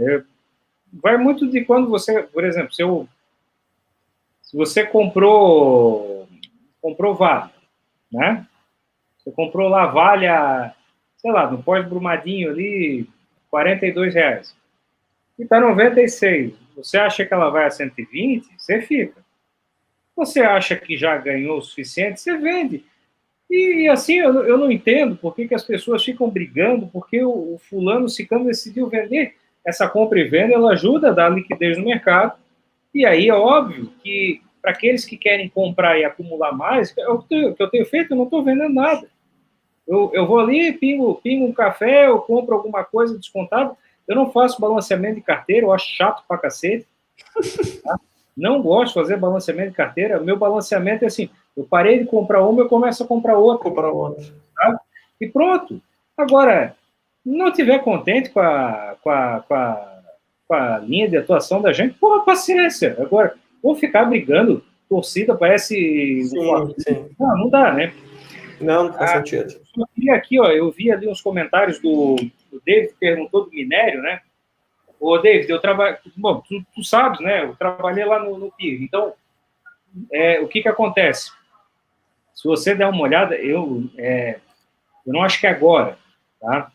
vai muito de quando você, por exemplo, se você comprou Vale, né? Você comprou lá Vale sei lá, no pós-Brumadinho ali, R$42. E está 96. Você acha que ela vai a 120? Você fica. Você acha que já ganhou o suficiente? Você vende. E assim, eu não entendo por que as pessoas ficam brigando, porque o fulano, ciclano decidiu vender. Essa compra e venda, ela ajuda a dar liquidez no mercado. E aí é óbvio que, para aqueles que querem comprar e acumular mais, o que eu tenho feito, eu não estou vendendo nada. Eu vou ali, pingo um café, eu compro alguma coisa descontada. Eu não faço balanceamento de carteira, eu acho chato pra cacete. Tá? Não gosto de fazer balanceamento de carteira. Meu balanceamento é assim, eu parei de comprar uma, eu começo a comprar outra. Tá? E pronto. Agora, não estiver contente com a a linha de atuação da gente, porra, paciência. Agora, vou ficar brigando, torcida parece... Sim. Não dá, né? Não faz sentido. Eu queria aqui, ó, eu vi ali uns comentários do David, que perguntou do minério, né? Ô, David, eu trabalho... Bom, tu sabes, né? Eu trabalhei lá no PIR. Então, o que acontece? Se você der uma olhada, eu não acho que é agora, tá?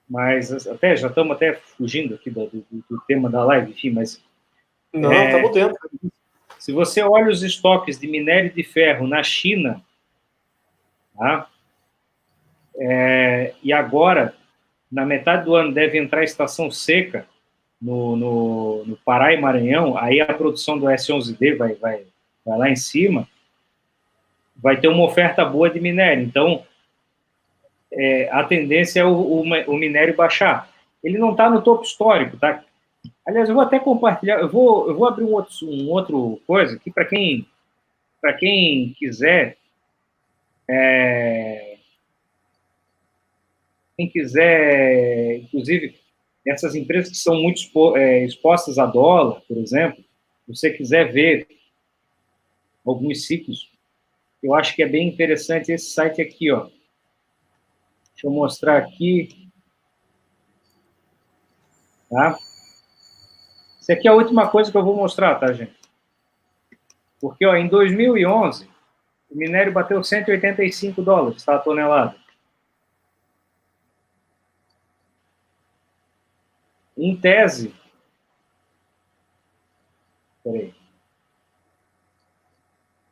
Mas até já estamos até fugindo aqui do tema da live, enfim, mas... Não, estamos dentro. Se você olha os estoques de minério de ferro na China, tá? E agora, na metade do ano, deve entrar a estação seca no Pará e Maranhão, aí a produção do S11D vai lá em cima, vai ter uma oferta boa de minério. Então, a tendência é o minério baixar. Ele não está no topo histórico, tá? Aliás, eu vou até compartilhar, eu vou abrir um outro coisa aqui para quem quiser, inclusive, essas empresas que são muito expostas a dólar, por exemplo, se você quiser ver alguns ciclos, eu acho que é bem interessante esse site aqui, ó. Deixa eu mostrar aqui. Tá? Isso aqui é a última coisa que eu vou mostrar, tá, gente? Porque, ó, em 2011, o minério bateu $185, tá, a tonelada. Em tese... Peraí.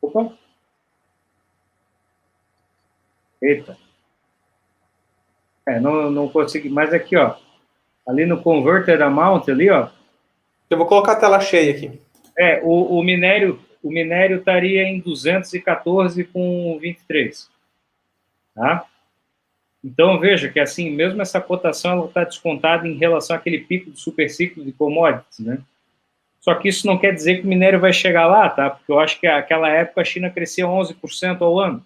Opa. Eita. Não consegui. Mas aqui, ó. Ali no Converted Amount, ali, ó. Eu vou colocar a tela cheia aqui. O minério estaria em 214,23. Tá? Então, veja que, assim, mesmo essa cotação está descontada em relação àquele pico do superciclo de commodities, né? Só que isso não quer dizer que o minério vai chegar lá, tá? Porque eu acho que naquela época a China crescia 11% ao ano.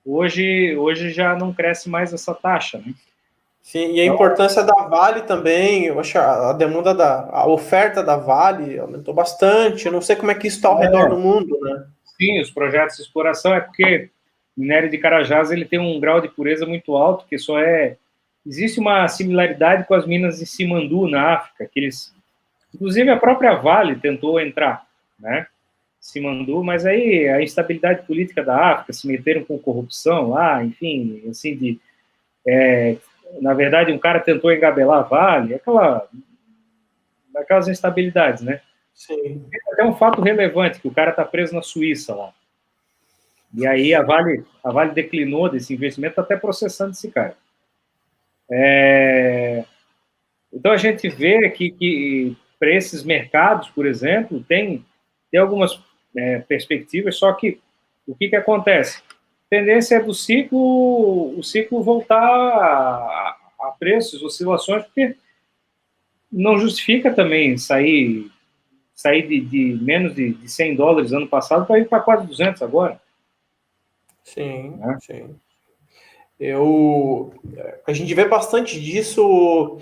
Hoje já não cresce mais essa taxa, né? Sim, e a importância da Vale também, eu acho a demanda a oferta da Vale aumentou bastante. Eu não sei como é que isso está ao redor do mundo, né? Sim, os projetos de exploração porque o minério de Carajás ele tem um grau de pureza muito alto, que existe uma similaridade com as minas de Simandu na África, que inclusive a própria Vale tentou entrar, né? Simandu, mas aí a instabilidade política da África, se meteram com corrupção lá, enfim, assim na verdade, um cara tentou engabelar a Vale, aquelas instabilidades, né? Sim. Tem até um fato relevante, que o cara está preso na Suíça lá. E aí a Vale declinou desse investimento, até processando esse cara. Então a gente vê que para esses mercados, por exemplo, tem algumas perspectivas, só que o que acontece? A tendência é o ciclo voltar a preços, oscilações, porque não justifica também sair de menos de $100 ano passado para ir para quase 200 agora. Sim, né? Sim. A gente vê bastante disso.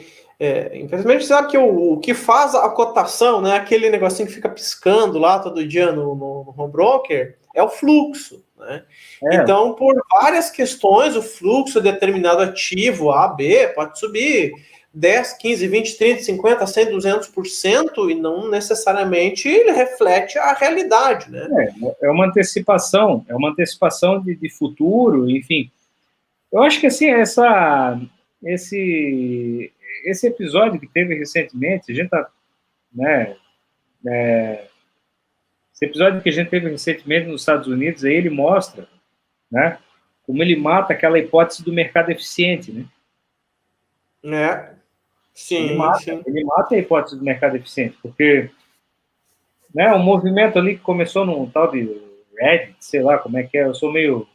Infelizmente, sabe que o que faz a cotação, né, aquele negocinho que fica piscando lá todo dia no home broker, é o fluxo. Né? Então, por várias questões, o fluxo de determinado ativo A, B, pode subir 10, 15, 20, 30, 50, 100, 200%, e não necessariamente ele reflete a realidade. Né? É uma antecipação de futuro, enfim. Eu acho que assim, esse episódio que teve recentemente, a gente tá, né, esse episódio que a gente teve recentemente nos Estados Unidos, aí ele mostra, né, como ele mata aquela hipótese do mercado eficiente, né? Sim, ele mata a hipótese do mercado eficiente, porque, né, um movimento ali que começou num tal de Reddit, sei lá como é que é, eu sou meio...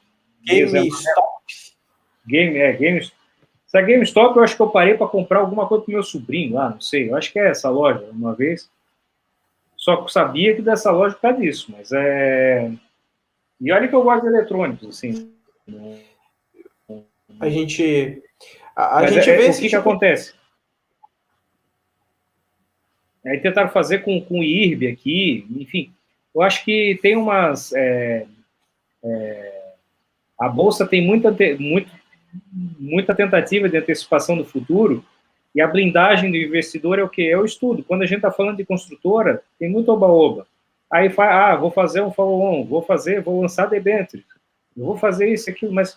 GameStop. Essa GameStop, eu acho que eu parei para comprar alguma coisa com meu sobrinho lá, não sei. Eu acho que é essa loja, uma vez. Só sabia que dessa loja por causa disso, mas E olha que eu gosto de eletrônicos, assim. A gente vê o que acontece? Aí tentaram fazer com o IRB aqui, enfim. Eu acho que tem umas... a Bolsa tem muita tentativa de antecipação do futuro, e a blindagem do investidor é o quê? É o estudo. Quando a gente está falando de construtora, tem muito oba-oba. Aí vou fazer um follow-on, vou lançar debêntures, vou fazer isso, aquilo, mas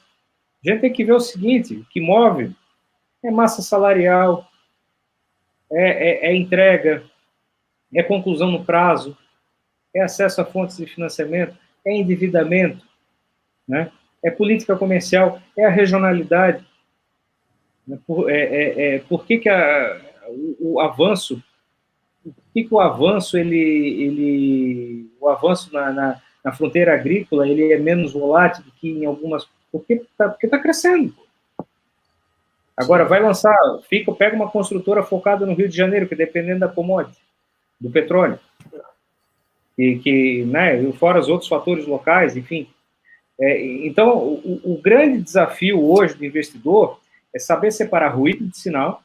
a gente tem que ver o seguinte, o que move é massa salarial, é entrega, é conclusão no prazo, é acesso a fontes de financiamento, é endividamento, né? É política comercial, é a regionalidade. Por que o avanço, o avanço o avanço na fronteira agrícola ele é menos volátil do que em algumas, porque tá crescendo. Agora vai lançar, pega uma construtora focada no Rio de Janeiro, que dependendo da commodity, do petróleo, né, fora os outros fatores locais, enfim. Então, o grande desafio hoje do investidor é saber separar ruído de sinal,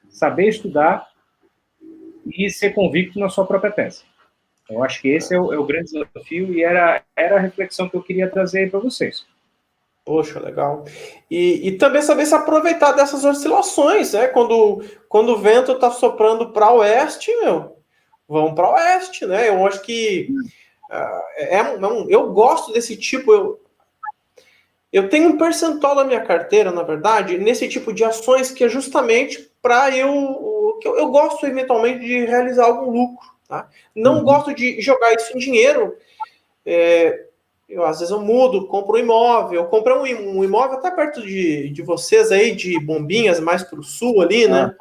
saber estudar e ser convicto na sua própria tese. Eu acho que esse é o grande desafio e era a reflexão que eu queria trazer aí para vocês. Poxa, legal. E também saber se aproveitar dessas oscilações, né? Quando o vento está soprando para oeste, vamos para oeste, né? Eu acho que eu gosto desse tipo. Eu tenho um percentual da minha carteira, na verdade, nesse tipo de ações que é justamente para eu gosto eventualmente de realizar algum lucro, tá? Não gosto de jogar isso em dinheiro. Às vezes eu mudo, compro um imóvel, eu comprei um imóvel até perto de vocês aí, de Bombinhas, mais para o sul ali, né?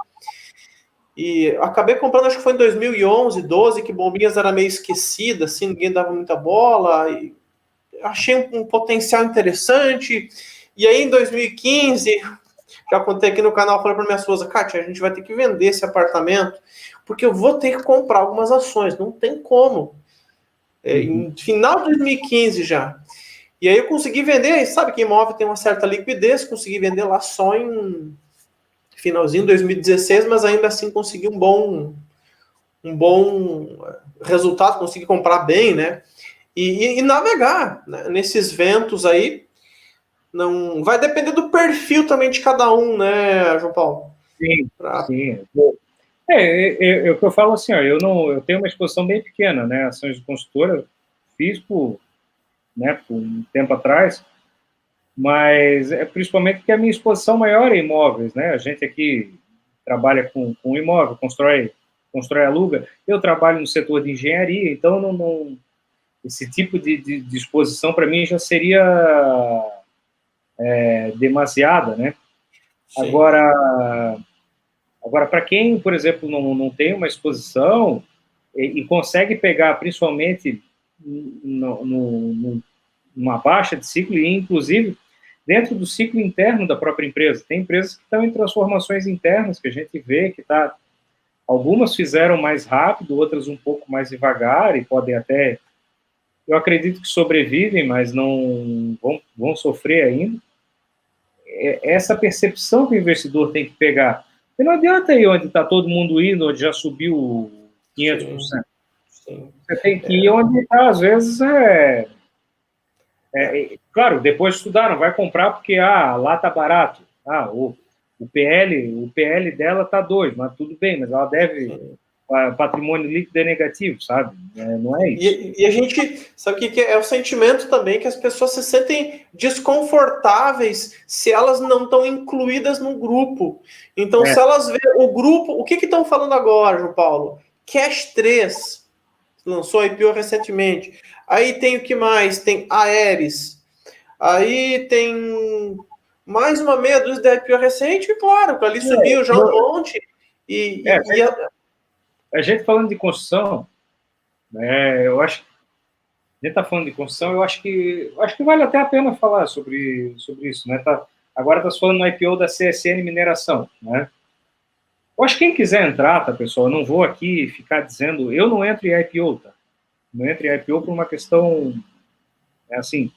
E acabei comprando, acho que foi em 2011, 12, que Bombinhas era meio esquecida, assim, ninguém dava muita bola, e achei um potencial interessante. E aí, em 2015, já contei aqui no canal, falei para minha esposa, Kátia, a gente vai ter que vender esse apartamento, porque eu vou ter que comprar algumas ações, não tem como. Em final de 2015 já. E aí eu consegui vender, sabe que imóvel tem uma certa liquidez, consegui vender lá só em finalzinho de 2016, mas ainda assim consegui um bom resultado, consegui comprar bem, né? E navegar, né? Nesses ventos aí. Não vai depender do perfil também de cada um, né, João Paulo? Sim, sim. O que eu falo assim, eu tenho uma exposição bem pequena, né, ações de construtora, fiz por um tempo atrás, mas principalmente porque a minha exposição maior é imóveis, né, a gente aqui trabalha com imóvel, constrói aluga, eu trabalho no setor de engenharia, então esse tipo de exposição para mim já seria demasiada, né? Sim. Agora, para quem, por exemplo, não tem uma exposição e consegue pegar, principalmente, numa baixa de ciclo, e inclusive dentro do ciclo interno da própria empresa. Tem empresas que estão em transformações internas, que a gente vê que algumas fizeram mais rápido, outras um pouco mais devagar, e podem até, eu acredito que sobrevivem, mas não vão sofrer ainda. Essa percepção que o investidor tem que pegar. E não adianta ir onde está todo mundo indo, onde já subiu 500%. Sim. Você tem que ir onde está, às vezes, claro, depois estudaram, vai comprar porque lá está barato. O PL dela está 2, mas tudo bem, mas ela deve... patrimônio líquido é negativo, sabe? Não é isso. E a gente sabe o que é o sentimento também que as pessoas se sentem desconfortáveis se elas não estão incluídas no grupo. Então, se elas verem o grupo, o que estão falando agora, João Paulo? Cash 3 lançou a IPO recentemente. Aí tem o que mais? Tem Aeres. Aí tem mais uma meia dúzia da IPO recente, e claro, ali subiu já um monte. A gente falando de construção, eu acho que a gente está falando de construção, eu acho que vale até a pena falar sobre isso, né? Agora está falando no IPO da CSN Mineração, né? Eu acho que quem quiser entrar, tá, pessoal? Eu não vou aqui ficar dizendo, eu não entro em IPO, tá? Não entro em IPO por uma questão, assim,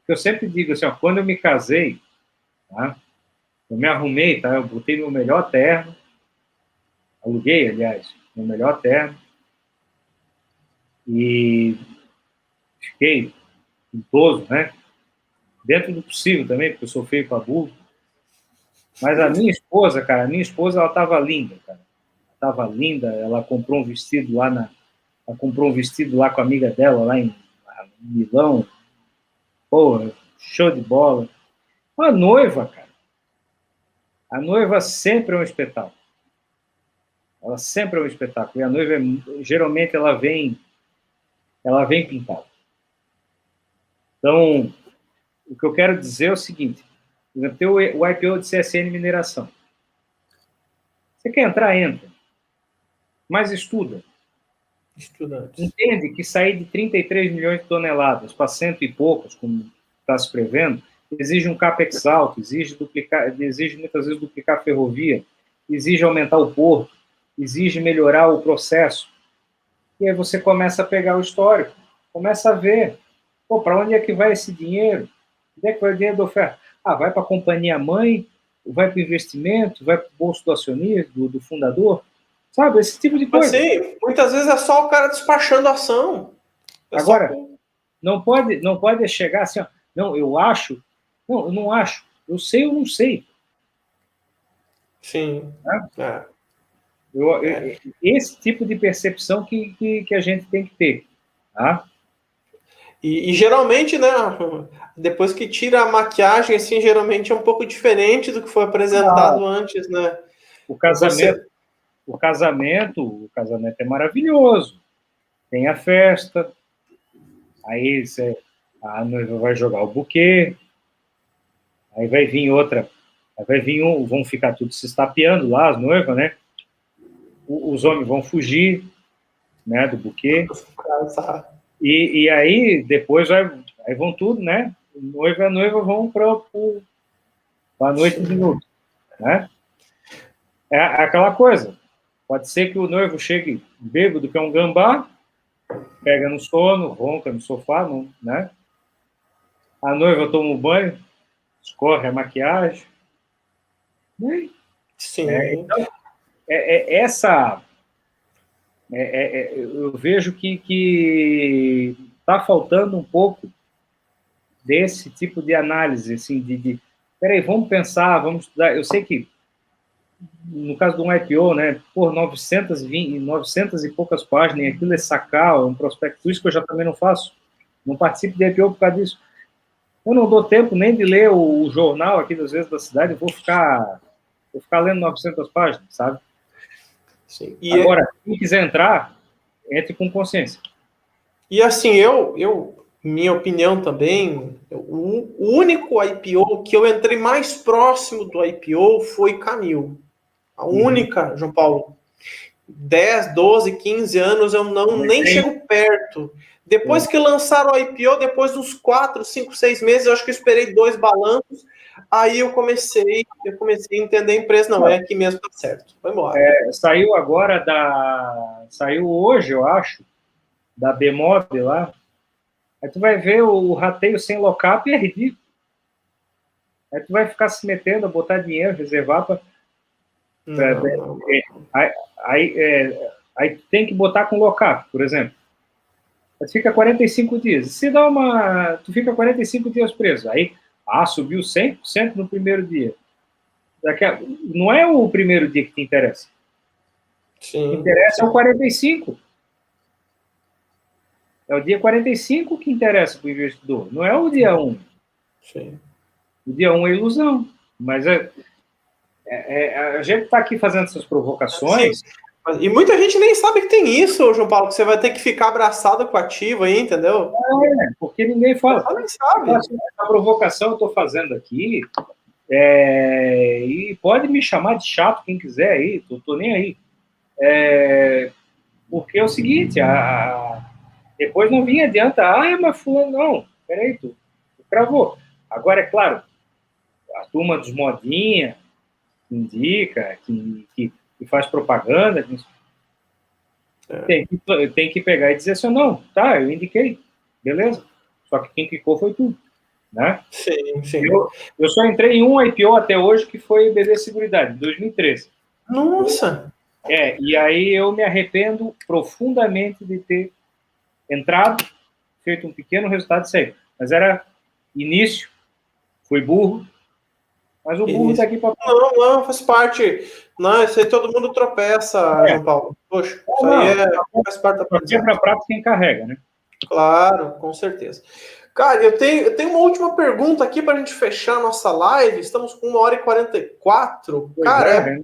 eu sempre digo assim, quando eu me casei, tá? Eu me arrumei, tá? Eu botei meu melhor terno, Aluguei, aliás, no melhor terno. E fiquei idoso, né? Dentro do possível também, porque eu sou feio para burro. Mas a minha esposa, cara, ela estava linda, cara. Estava linda, ela comprou um vestido lá ela comprou um vestido lá com a amiga dela, lá em Milão. Porra, show de bola. A noiva, cara. A noiva sempre é um espetáculo. Ela sempre é um espetáculo. E a noiva, geralmente, ela vem pintada. Então, o que eu quero dizer é o seguinte. Por exemplo, tem o IPO de CSN Mineração. Você quer entrar, entra. Mas estuda. Estudantes. Entende que sair de 33 milhões de toneladas para cento e poucos, como está se prevendo, exige um capex alto, exige muitas vezes duplicar a ferrovia, exige aumentar o porto, exige melhorar o processo. E aí você começa a pegar o histórico, começa a ver, para onde é que vai esse dinheiro? Onde é que vai o dinheiro da oferta? Vai para a companhia-mãe, vai para o investimento, vai para o bolso do acionista, do fundador, sabe? Esse tipo de coisa. Mas sim, muitas vezes é só o cara despachando a ação. Agora, não pode chegar assim, ó, não, eu acho, não, eu não acho, eu sei, eu não sei. Sim. Esse tipo de percepção que a gente tem que ter. Tá? E geralmente, né, depois que tira a maquiagem, assim, geralmente é um pouco diferente do que foi apresentado antes, né? O casamento é maravilhoso. Tem a festa, aí a noiva vai jogar o buquê, aí vai vir outra, vão ficar tudo se estapeando lá, as noivas, né? Os homens vão fugir, né, do buquê. E aí, depois, aí vão tudo, né? O noivo e a noiva vão para a noite de novo, né? É aquela coisa. Pode ser que o noivo chegue bêbado, que é um gambá, pega no sono, ronca no sofá, né? A noiva toma um banho, escorre a maquiagem. Né? Sim. Então, eu vejo que está faltando um pouco desse tipo de análise, assim, peraí, vamos pensar, vamos estudar. Eu sei que, no caso de um IPO, né, por 900 e poucas páginas, e aquilo é sacar, é um prospecto, isso que eu já também não faço, não participo de IPO por causa disso. Eu não dou tempo nem de ler o jornal aqui das vezes da cidade, eu vou ficar lendo 900 páginas, sabe? Sim. Agora, quem quiser entrar, entre com consciência. E assim, minha opinião também, o único IPO que eu entrei mais próximo do IPO foi Camil. A única, João Paulo. 10, 12, 15 anos eu nem chego perto. Depois que lançaram o IPO, depois dos 4, 5, 6 meses, eu acho que eu esperei 2 balanços, aí eu comecei a entender a empresa. Não, é aqui mesmo, tá certo. Foi embora. Saiu hoje, eu acho, da Bemob lá. Aí tu vai ver o rateio sem lock-up é ridículo. Aí tu vai ficar se metendo a botar dinheiro, reservar para... Aí tem que botar com lock-up, por exemplo. Aí tu fica 45 dias. Se tu fica 45 dias preso. Aí, subiu 100% no primeiro dia. Não é o primeiro dia que te interessa. Sim, o que interessa é o 45. É o dia 45 que interessa para o investidor, não é o dia 1. Sim. O dia 1 é ilusão. Mas a gente está aqui fazendo essas provocações. Sim. E muita gente nem sabe que tem isso, João Paulo, que você vai ter que ficar abraçado com o ativo aí, entendeu? Porque ninguém fala. Nem sabe. A provocação eu estou fazendo aqui, e pode me chamar de chato quem quiser aí, estou nem aí. Porque é o seguinte, depois não vinha adianta, mas fulano, não, peraí, tu cravou. Agora, é claro, a turma dos modinha, que indica, que faz propaganda, tem que pegar e dizer assim, não, tá, eu indiquei, beleza, só que quem clicou foi tu, né? Sim, sim. Eu só entrei em um IPO até hoje, que foi BB Seguridade, em 2013. Nossa! E aí eu me arrependo profundamente de ter entrado, feito um pequeno resultado disso aí. Mas era início, fui burro, mas o burro daqui para... Não, faz parte. Não, isso aí todo mundo tropeça, João Paulo. Poxa, isso aí faz parte da aprendizagem. Para prato quem carrega, né? Claro, com certeza. Cara, eu tenho uma última pergunta aqui para a gente fechar a nossa live. Estamos com 1h44. Cara,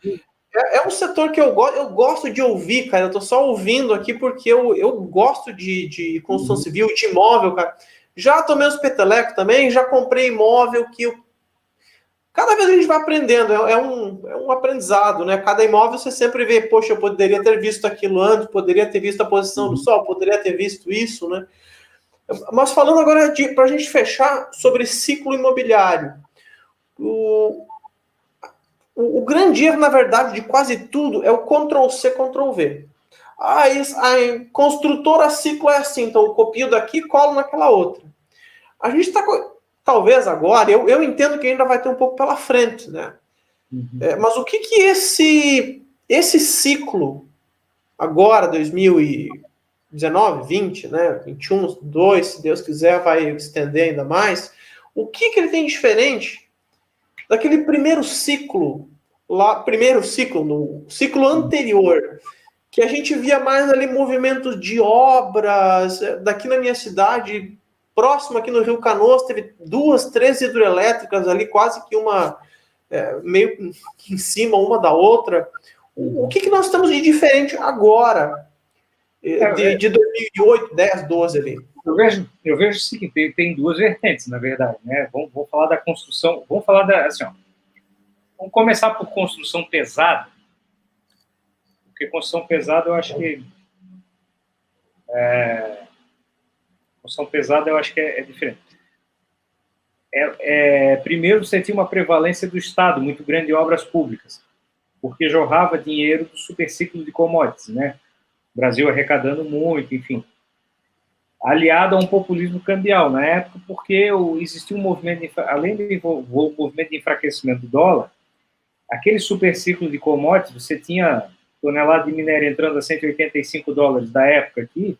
é um setor que eu gosto de ouvir, cara. Eu tô só ouvindo aqui porque eu gosto de construção civil, de imóvel, cara. Já tomei uns petelecos também, já comprei imóvel que cada vez a gente vai aprendendo, é um aprendizado, né? Cada imóvel você sempre vê, poxa, eu poderia ter visto aquilo antes, poderia ter visto a posição do sol, poderia ter visto isso, né? Mas falando agora para a gente fechar sobre ciclo imobiliário, o grande erro, na verdade, de quase tudo é o Ctrl+C, Ctrl+V. A construtora ciclo é assim, então eu copio daqui e colo naquela outra. A gente está, talvez agora, eu entendo que ainda vai ter um pouco pela frente, né? Mas o que esse ciclo, agora, 2019, 20, né? 21, 2, se Deus quiser, vai estender ainda mais. O que ele tem de diferente daquele primeiro ciclo, no ciclo anterior, que a gente via mais ali movimentos de obras, daqui na minha cidade, próximo aqui no Rio Canoas, teve 2, 3 hidroelétricas ali, quase que uma, meio que em cima uma da outra. O que nós temos de diferente agora, de 2008, 10, 12 ali? Eu vejo o seguinte, tem duas vertentes, na verdade, né? Vamos falar da construção, assim, ó, vamos começar por construção pesada, porque construção pesada eu acho que construção pesada eu acho que é diferente. Primeiro, você tinha uma prevalência do Estado muito grande em obras públicas, porque jorrava dinheiro do superciclo de commodities, né? O Brasil arrecadando muito, enfim. Aliado a um populismo cambial na época, porque existia um movimento, além do movimento de enfraquecimento do dólar, aquele superciclo de commodities, você tinha tonelada de minério entrando a $185 da época aqui,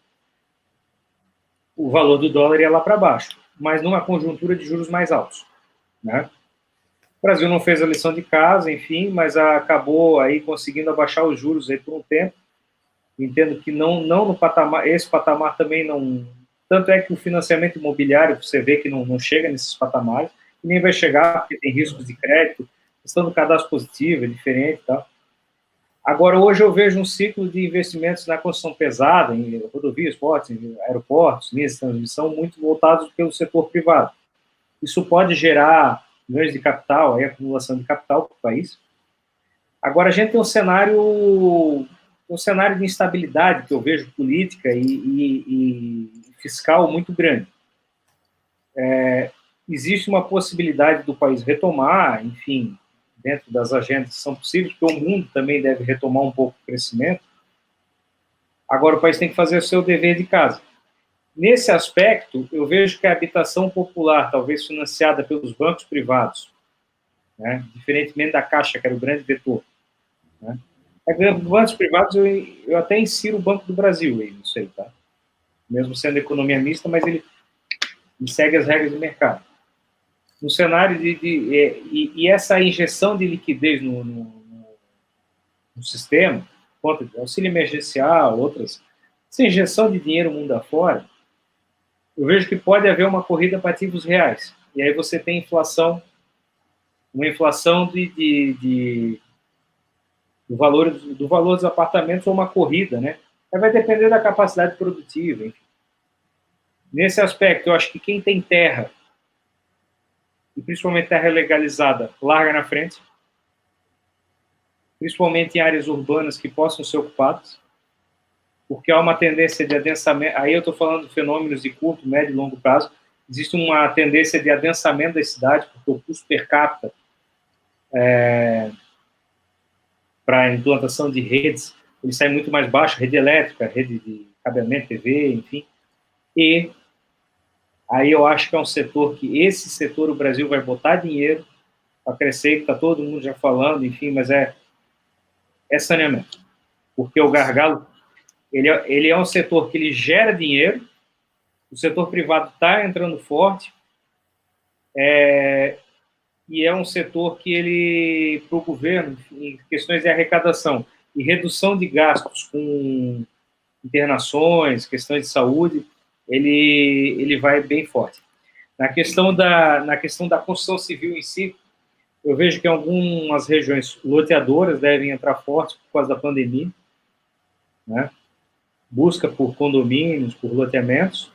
o valor do dólar ia lá para baixo, mas numa conjuntura de juros mais altos, né? O Brasil não fez a lição de casa, enfim, mas acabou aí conseguindo abaixar os juros aí por um tempo. Entendo que não no patamar, esse patamar também não... Tanto é que o financiamento imobiliário, você vê que não chega nesses patamares, e nem vai chegar, porque tem riscos de crédito, questão do cadastro positivo é diferente e tal. Agora, hoje eu vejo um ciclo de investimentos na construção pesada, em rodovias, portos, em aeroportos, linhas de transmissão, muito voltados pelo setor privado. Isso pode gerar ganhos de capital, aí acumulação de capital para o país. Agora, a gente tem um cenário de instabilidade que eu vejo política e fiscal muito grande. Existe uma possibilidade do país retomar, enfim, dentro das agendas que são possíveis, porque o mundo também deve retomar um pouco o crescimento. Agora, o país tem que fazer o seu dever de casa. Nesse aspecto, eu vejo que a habitação popular, talvez financiada pelos bancos privados, né, diferentemente da Caixa, que era o grande vetor, né, bancos privados, eu até insiro o Banco do Brasil aí, não sei, tá? Mesmo sendo economia mista, mas ele segue as regras do mercado. No cenário e essa injeção de liquidez no sistema, conta de auxílio emergencial, outras, essa injeção de dinheiro mundo afora, eu vejo que pode haver uma corrida para ativos reais. E aí você tem inflação, uma inflação do valor dos apartamentos ou uma corrida, né? Aí vai depender da capacidade produtiva, enfim. Nesse aspecto, eu acho que quem tem terra, e principalmente terra legalizada, larga na frente, principalmente em áreas urbanas que possam ser ocupadas, porque há uma tendência de adensamento, aí eu estou falando de fenômenos de curto, médio e longo prazo, existe uma tendência de adensamento das cidades, porque o custo per capita para a implantação de redes, ele sai muito mais baixo, rede elétrica, rede de cabeamento, TV, enfim, e aí eu acho que é um setor que esse setor o Brasil vai botar dinheiro para crescer, que está todo mundo já falando, enfim, mas é saneamento. porque o gargalo, ele é um setor que ele gera dinheiro, o setor privado está entrando forte, e é um setor que ele, para o governo, em questões de arrecadação e redução de gastos com internações, questões de saúde, ele vai bem forte. Na questão da construção civil em si, eu vejo que algumas regiões loteadoras devem entrar fortes por causa da pandemia, né? Busca por condomínios, por loteamentos,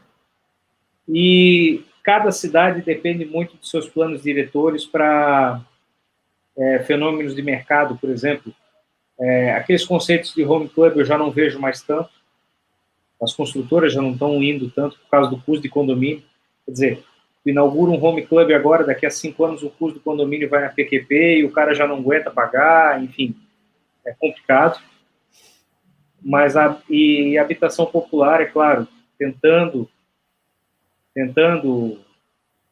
e cada cidade depende muito dos seus planos diretores para fenômenos de mercado, por exemplo. Aqueles conceitos de home club eu já não vejo mais tanto, as construtoras já não estão indo tanto por causa do custo de condomínio. Quer dizer, inaugura um home club agora, daqui a 5 anos o custo do condomínio vai na PQP e o cara já não aguenta pagar, enfim, é complicado. Mas a habitação popular, é claro, tentando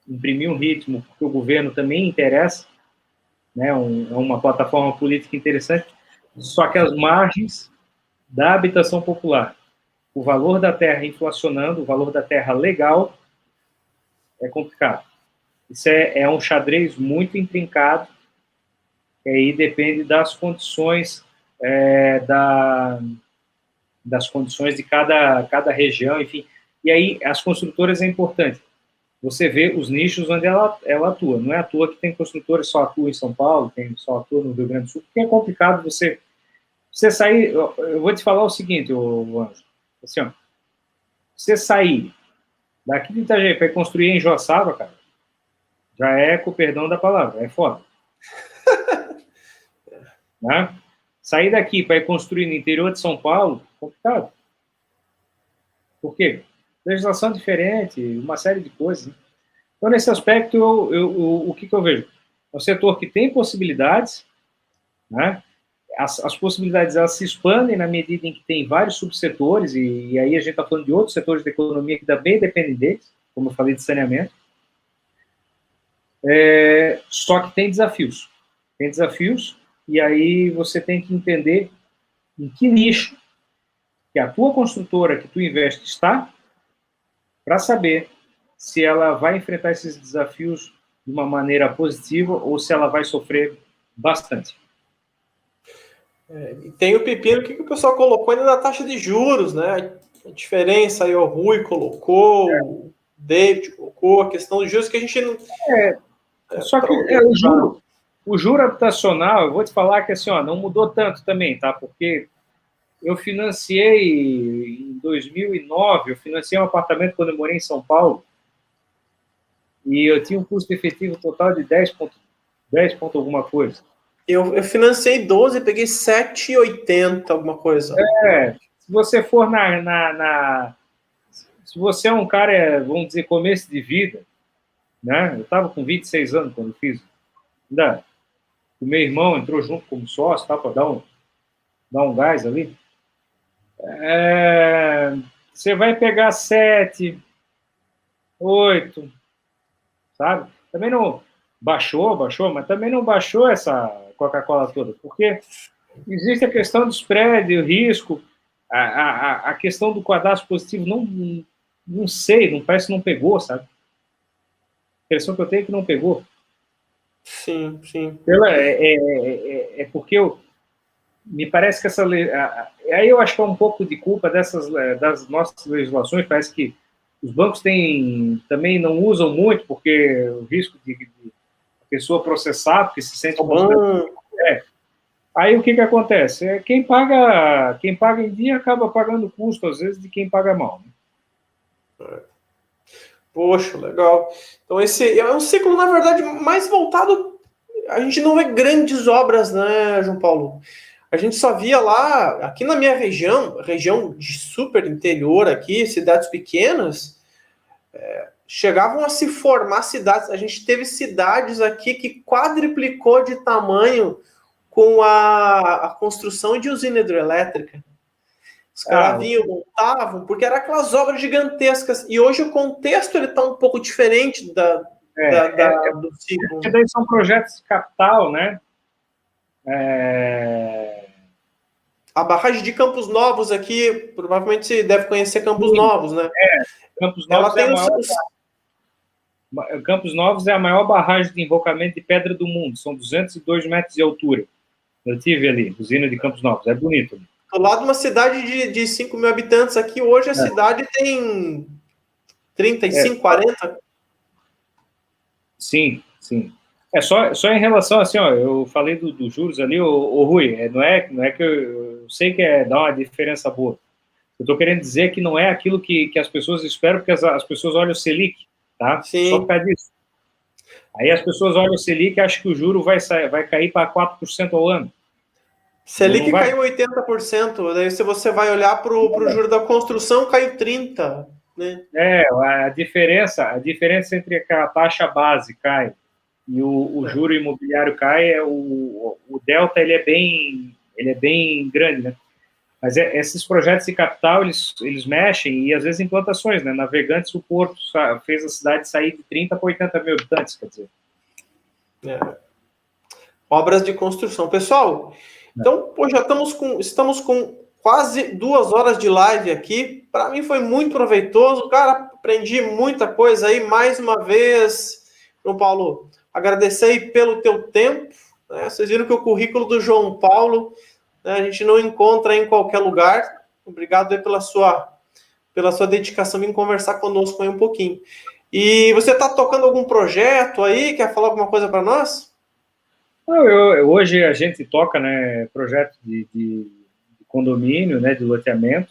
imprimir um ritmo, porque o governo também interessa, né, uma plataforma política interessante, só que as margens da habitação popular, o valor da terra inflacionando, o valor da terra legal, é complicado. Isso é um xadrez muito intrincado, e aí depende das condições das condições de cada região, enfim. E aí, as construtoras é importante. Você vê os nichos onde ela atua. Não é à toa que tem construtores que só atuam em São Paulo, tem só atua no Rio Grande do Sul, porque é complicado você sair... Eu vou te falar o seguinte, Anjo, assim, ó, você sair daqui de Itajaí para construir em Joaçaba, cara, já é, com o perdão da palavra, é foda. Né? Sair daqui para ir construir no interior de São Paulo, complicado. Por quê? Legislação diferente, uma série de coisas. Né? Então, nesse aspecto, o que eu vejo? É um setor que tem possibilidades, né? As possibilidades elas se expandem na medida em que tem vários subsetores, e aí a gente está falando de outros setores da economia que também dependem deles, como eu falei de saneamento. Só que tem desafios. Tem desafios, e aí você tem que entender em que nicho que a tua construtora que tu investe está, para saber se ela vai enfrentar esses desafios de uma maneira positiva ou se ela vai sofrer bastante. E tem o pepino que o pessoal colocou ainda na taxa de juros, né? A diferença aí, o Rui colocou, o David colocou, a questão dos juros que a gente não... Só que o juro habitacional, eu vou te falar que assim, ó, não mudou tanto também, tá? Porque eu financiei, em 2009, eu financiei um apartamento quando eu morei em São Paulo, e eu tinha um custo efetivo total de 10 ponto alguma coisa. Eu financiei 12, peguei 7,80, alguma coisa. Se você for se você é um cara, vamos dizer, começo de vida, né? Eu estava com 26 anos quando eu fiz. Ainda, o meu irmão entrou junto como sócio, tá, para dar um gás ali. Você vai pegar 7, 8, sabe? Também não baixou, mas também não baixou essa Coca-Cola toda, porque existe a questão do spread, o risco, a questão do cadastro positivo, não sei, não parece que não pegou, sabe? A impressão que eu tenho é que não pegou. Sim. Porque me parece que aí eu acho que é um pouco de culpa das nossas legislações, parece que os bancos também não usam muito, porque o risco de a pessoa processar, porque se sente... Aí o que acontece? Quem paga em dia acaba pagando o custo, às vezes, de quem paga mal. Né? Poxa, legal. Então esse é um ciclo, na verdade, mais voltado... A gente não vê grandes obras, né, João Paulo? A gente só via lá, aqui na minha região de super interior aqui, cidades pequenas, chegavam a se formar cidades. A gente teve cidades aqui que quadriplicou de tamanho com a construção de usina hidrelétrica. Os caras vinham, montavam, porque eram aquelas obras gigantescas. E hoje o contexto está um pouco diferente do ciclo. Porque daí são projetos de capital, né? A barragem de Campos Novos aqui, provavelmente você deve conhecer Campos Novos, né? Campos Ela Novos tem Campos Novos é a maior barragem de invocamento de pedra do mundo. São 202 metros de altura. Eu tive ali, usina de Campos Novos. É bonito. do lado de uma cidade de 5 mil habitantes aqui. Hoje a cidade tem 35, 40. Sim, sim. Só em relação, assim, ó, eu falei dos juros ali, o Rui, não é que eu sei que dá uma diferença boa. Eu estou querendo dizer que não é aquilo que as pessoas esperam, porque as pessoas olham o Selic, tá? Sim. Só por causa disso. Aí as pessoas olham o Selic e acham que o juro vai cair para 4% ao ano. Selic caiu 80%, daí se você vai olhar para o juro da construção, caiu 30%. Né? A diferença entre a taxa base cai e o juro imobiliário cai, o delta ele é bem grande, né? Mas esses projetos de capital, eles mexem, e às vezes implantações, né? Navegantes, o Porto fez a cidade sair de 30 para 80 mil habitantes, quer dizer. Obras de construção. Pessoal, então, já estamos com quase 2 horas de live aqui. Para mim foi muito proveitoso. Cara, aprendi muita coisa aí. Mais uma vez, João Paulo, agradecer aí pelo teu tempo. Né? Vocês viram que o currículo do João Paulo, né, a gente não encontra em qualquer lugar. Obrigado aí pela sua dedicação em conversar conosco aí um pouquinho. E você está tocando algum projeto aí? Quer falar alguma coisa para nós? Hoje a gente toca, né, projeto de condomínio, né, de loteamento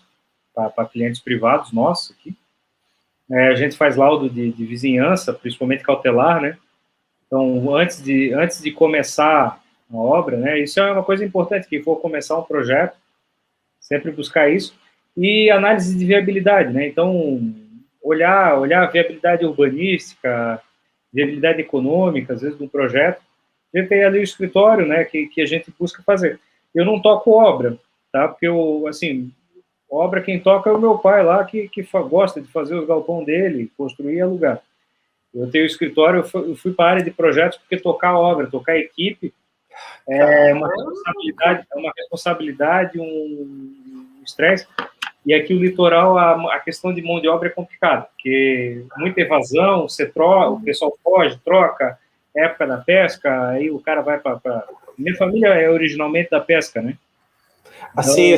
para clientes privados nossos aqui. A gente faz laudo de vizinhança, principalmente cautelar, né? Então, antes de começar a obra, né, isso é uma coisa importante, quem for começar um projeto, sempre buscar isso. E análise de viabilidade, né? Então, olhar a viabilidade urbanística, viabilidade econômica, às vezes, do projeto. A gente tem ali o escritório, né, que a gente busca fazer. Eu não toco obra, tá? Porque obra quem toca é o meu pai lá, que gosta de fazer o galpão dele, construir e alugar. Eu tenho o escritório, eu fui para a área de projetos porque tocar obra, tocar equipe é uma responsabilidade, um estresse. E aqui o litoral, a questão de mão de obra é complicada, porque muita evasão, o pessoal foge, troca, época da pesca, aí o cara vai para... Minha família é originalmente da pesca, né? Assim,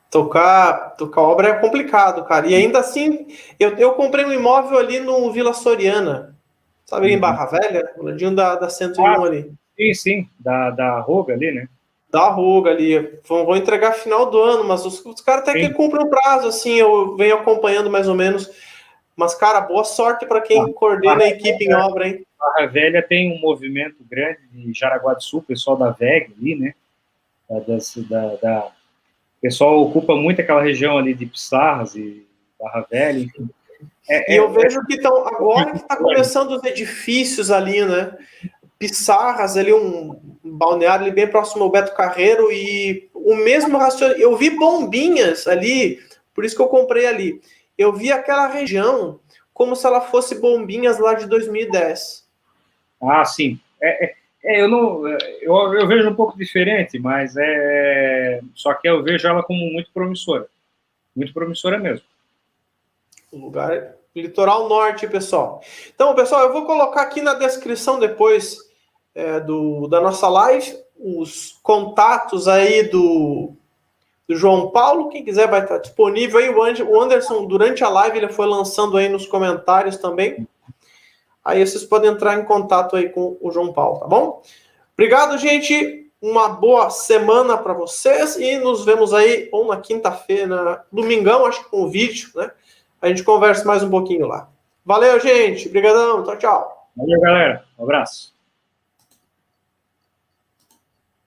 tocar obra é complicado, cara. E ainda assim, eu comprei um imóvel ali no Vila Soriana, sabe, em Barra Velha, no ladinho da 101 ali. Sim, da Roga ali, né? Da Roga ali. Vão entregar final do ano, mas os caras até que cumprem o prazo, assim, eu venho acompanhando mais ou menos. Mas, cara, boa sorte para quem coordena a equipe em obra, hein? Barra Velha tem um movimento grande de Jaraguá do Sul, pessoal da VEG ali, né? O pessoal ocupa muito aquela região ali de Pissarras e Barra Velha, enfim. E eu vejo que agora que está começando os edifícios ali, né? Pissarras, ali um balneário ali bem próximo ao Beto Carreiro, e o mesmo raciocínio. Eu vi Bombinhas ali, por isso que eu comprei ali. Eu vi aquela região como se ela fosse Bombinhas lá de 2010. Ah, sim. Eu vejo um pouco diferente, mas só que eu vejo ela como muito promissora mesmo. O lugar litoral norte, pessoal. Então, pessoal, eu vou colocar aqui na descrição depois da nossa live os contatos aí do João Paulo. Quem quiser vai estar disponível aí. O Anderson, durante a live, ele foi lançando aí nos comentários também. Aí vocês podem entrar em contato aí com o João Paulo, tá bom? Obrigado, gente. Uma boa semana para vocês e nos vemos aí ou na quinta-feira, domingão, acho que com o vídeo, né? A gente conversa mais um pouquinho lá. Valeu, gente. Obrigadão. Tchau, tchau. Valeu, galera. Um abraço.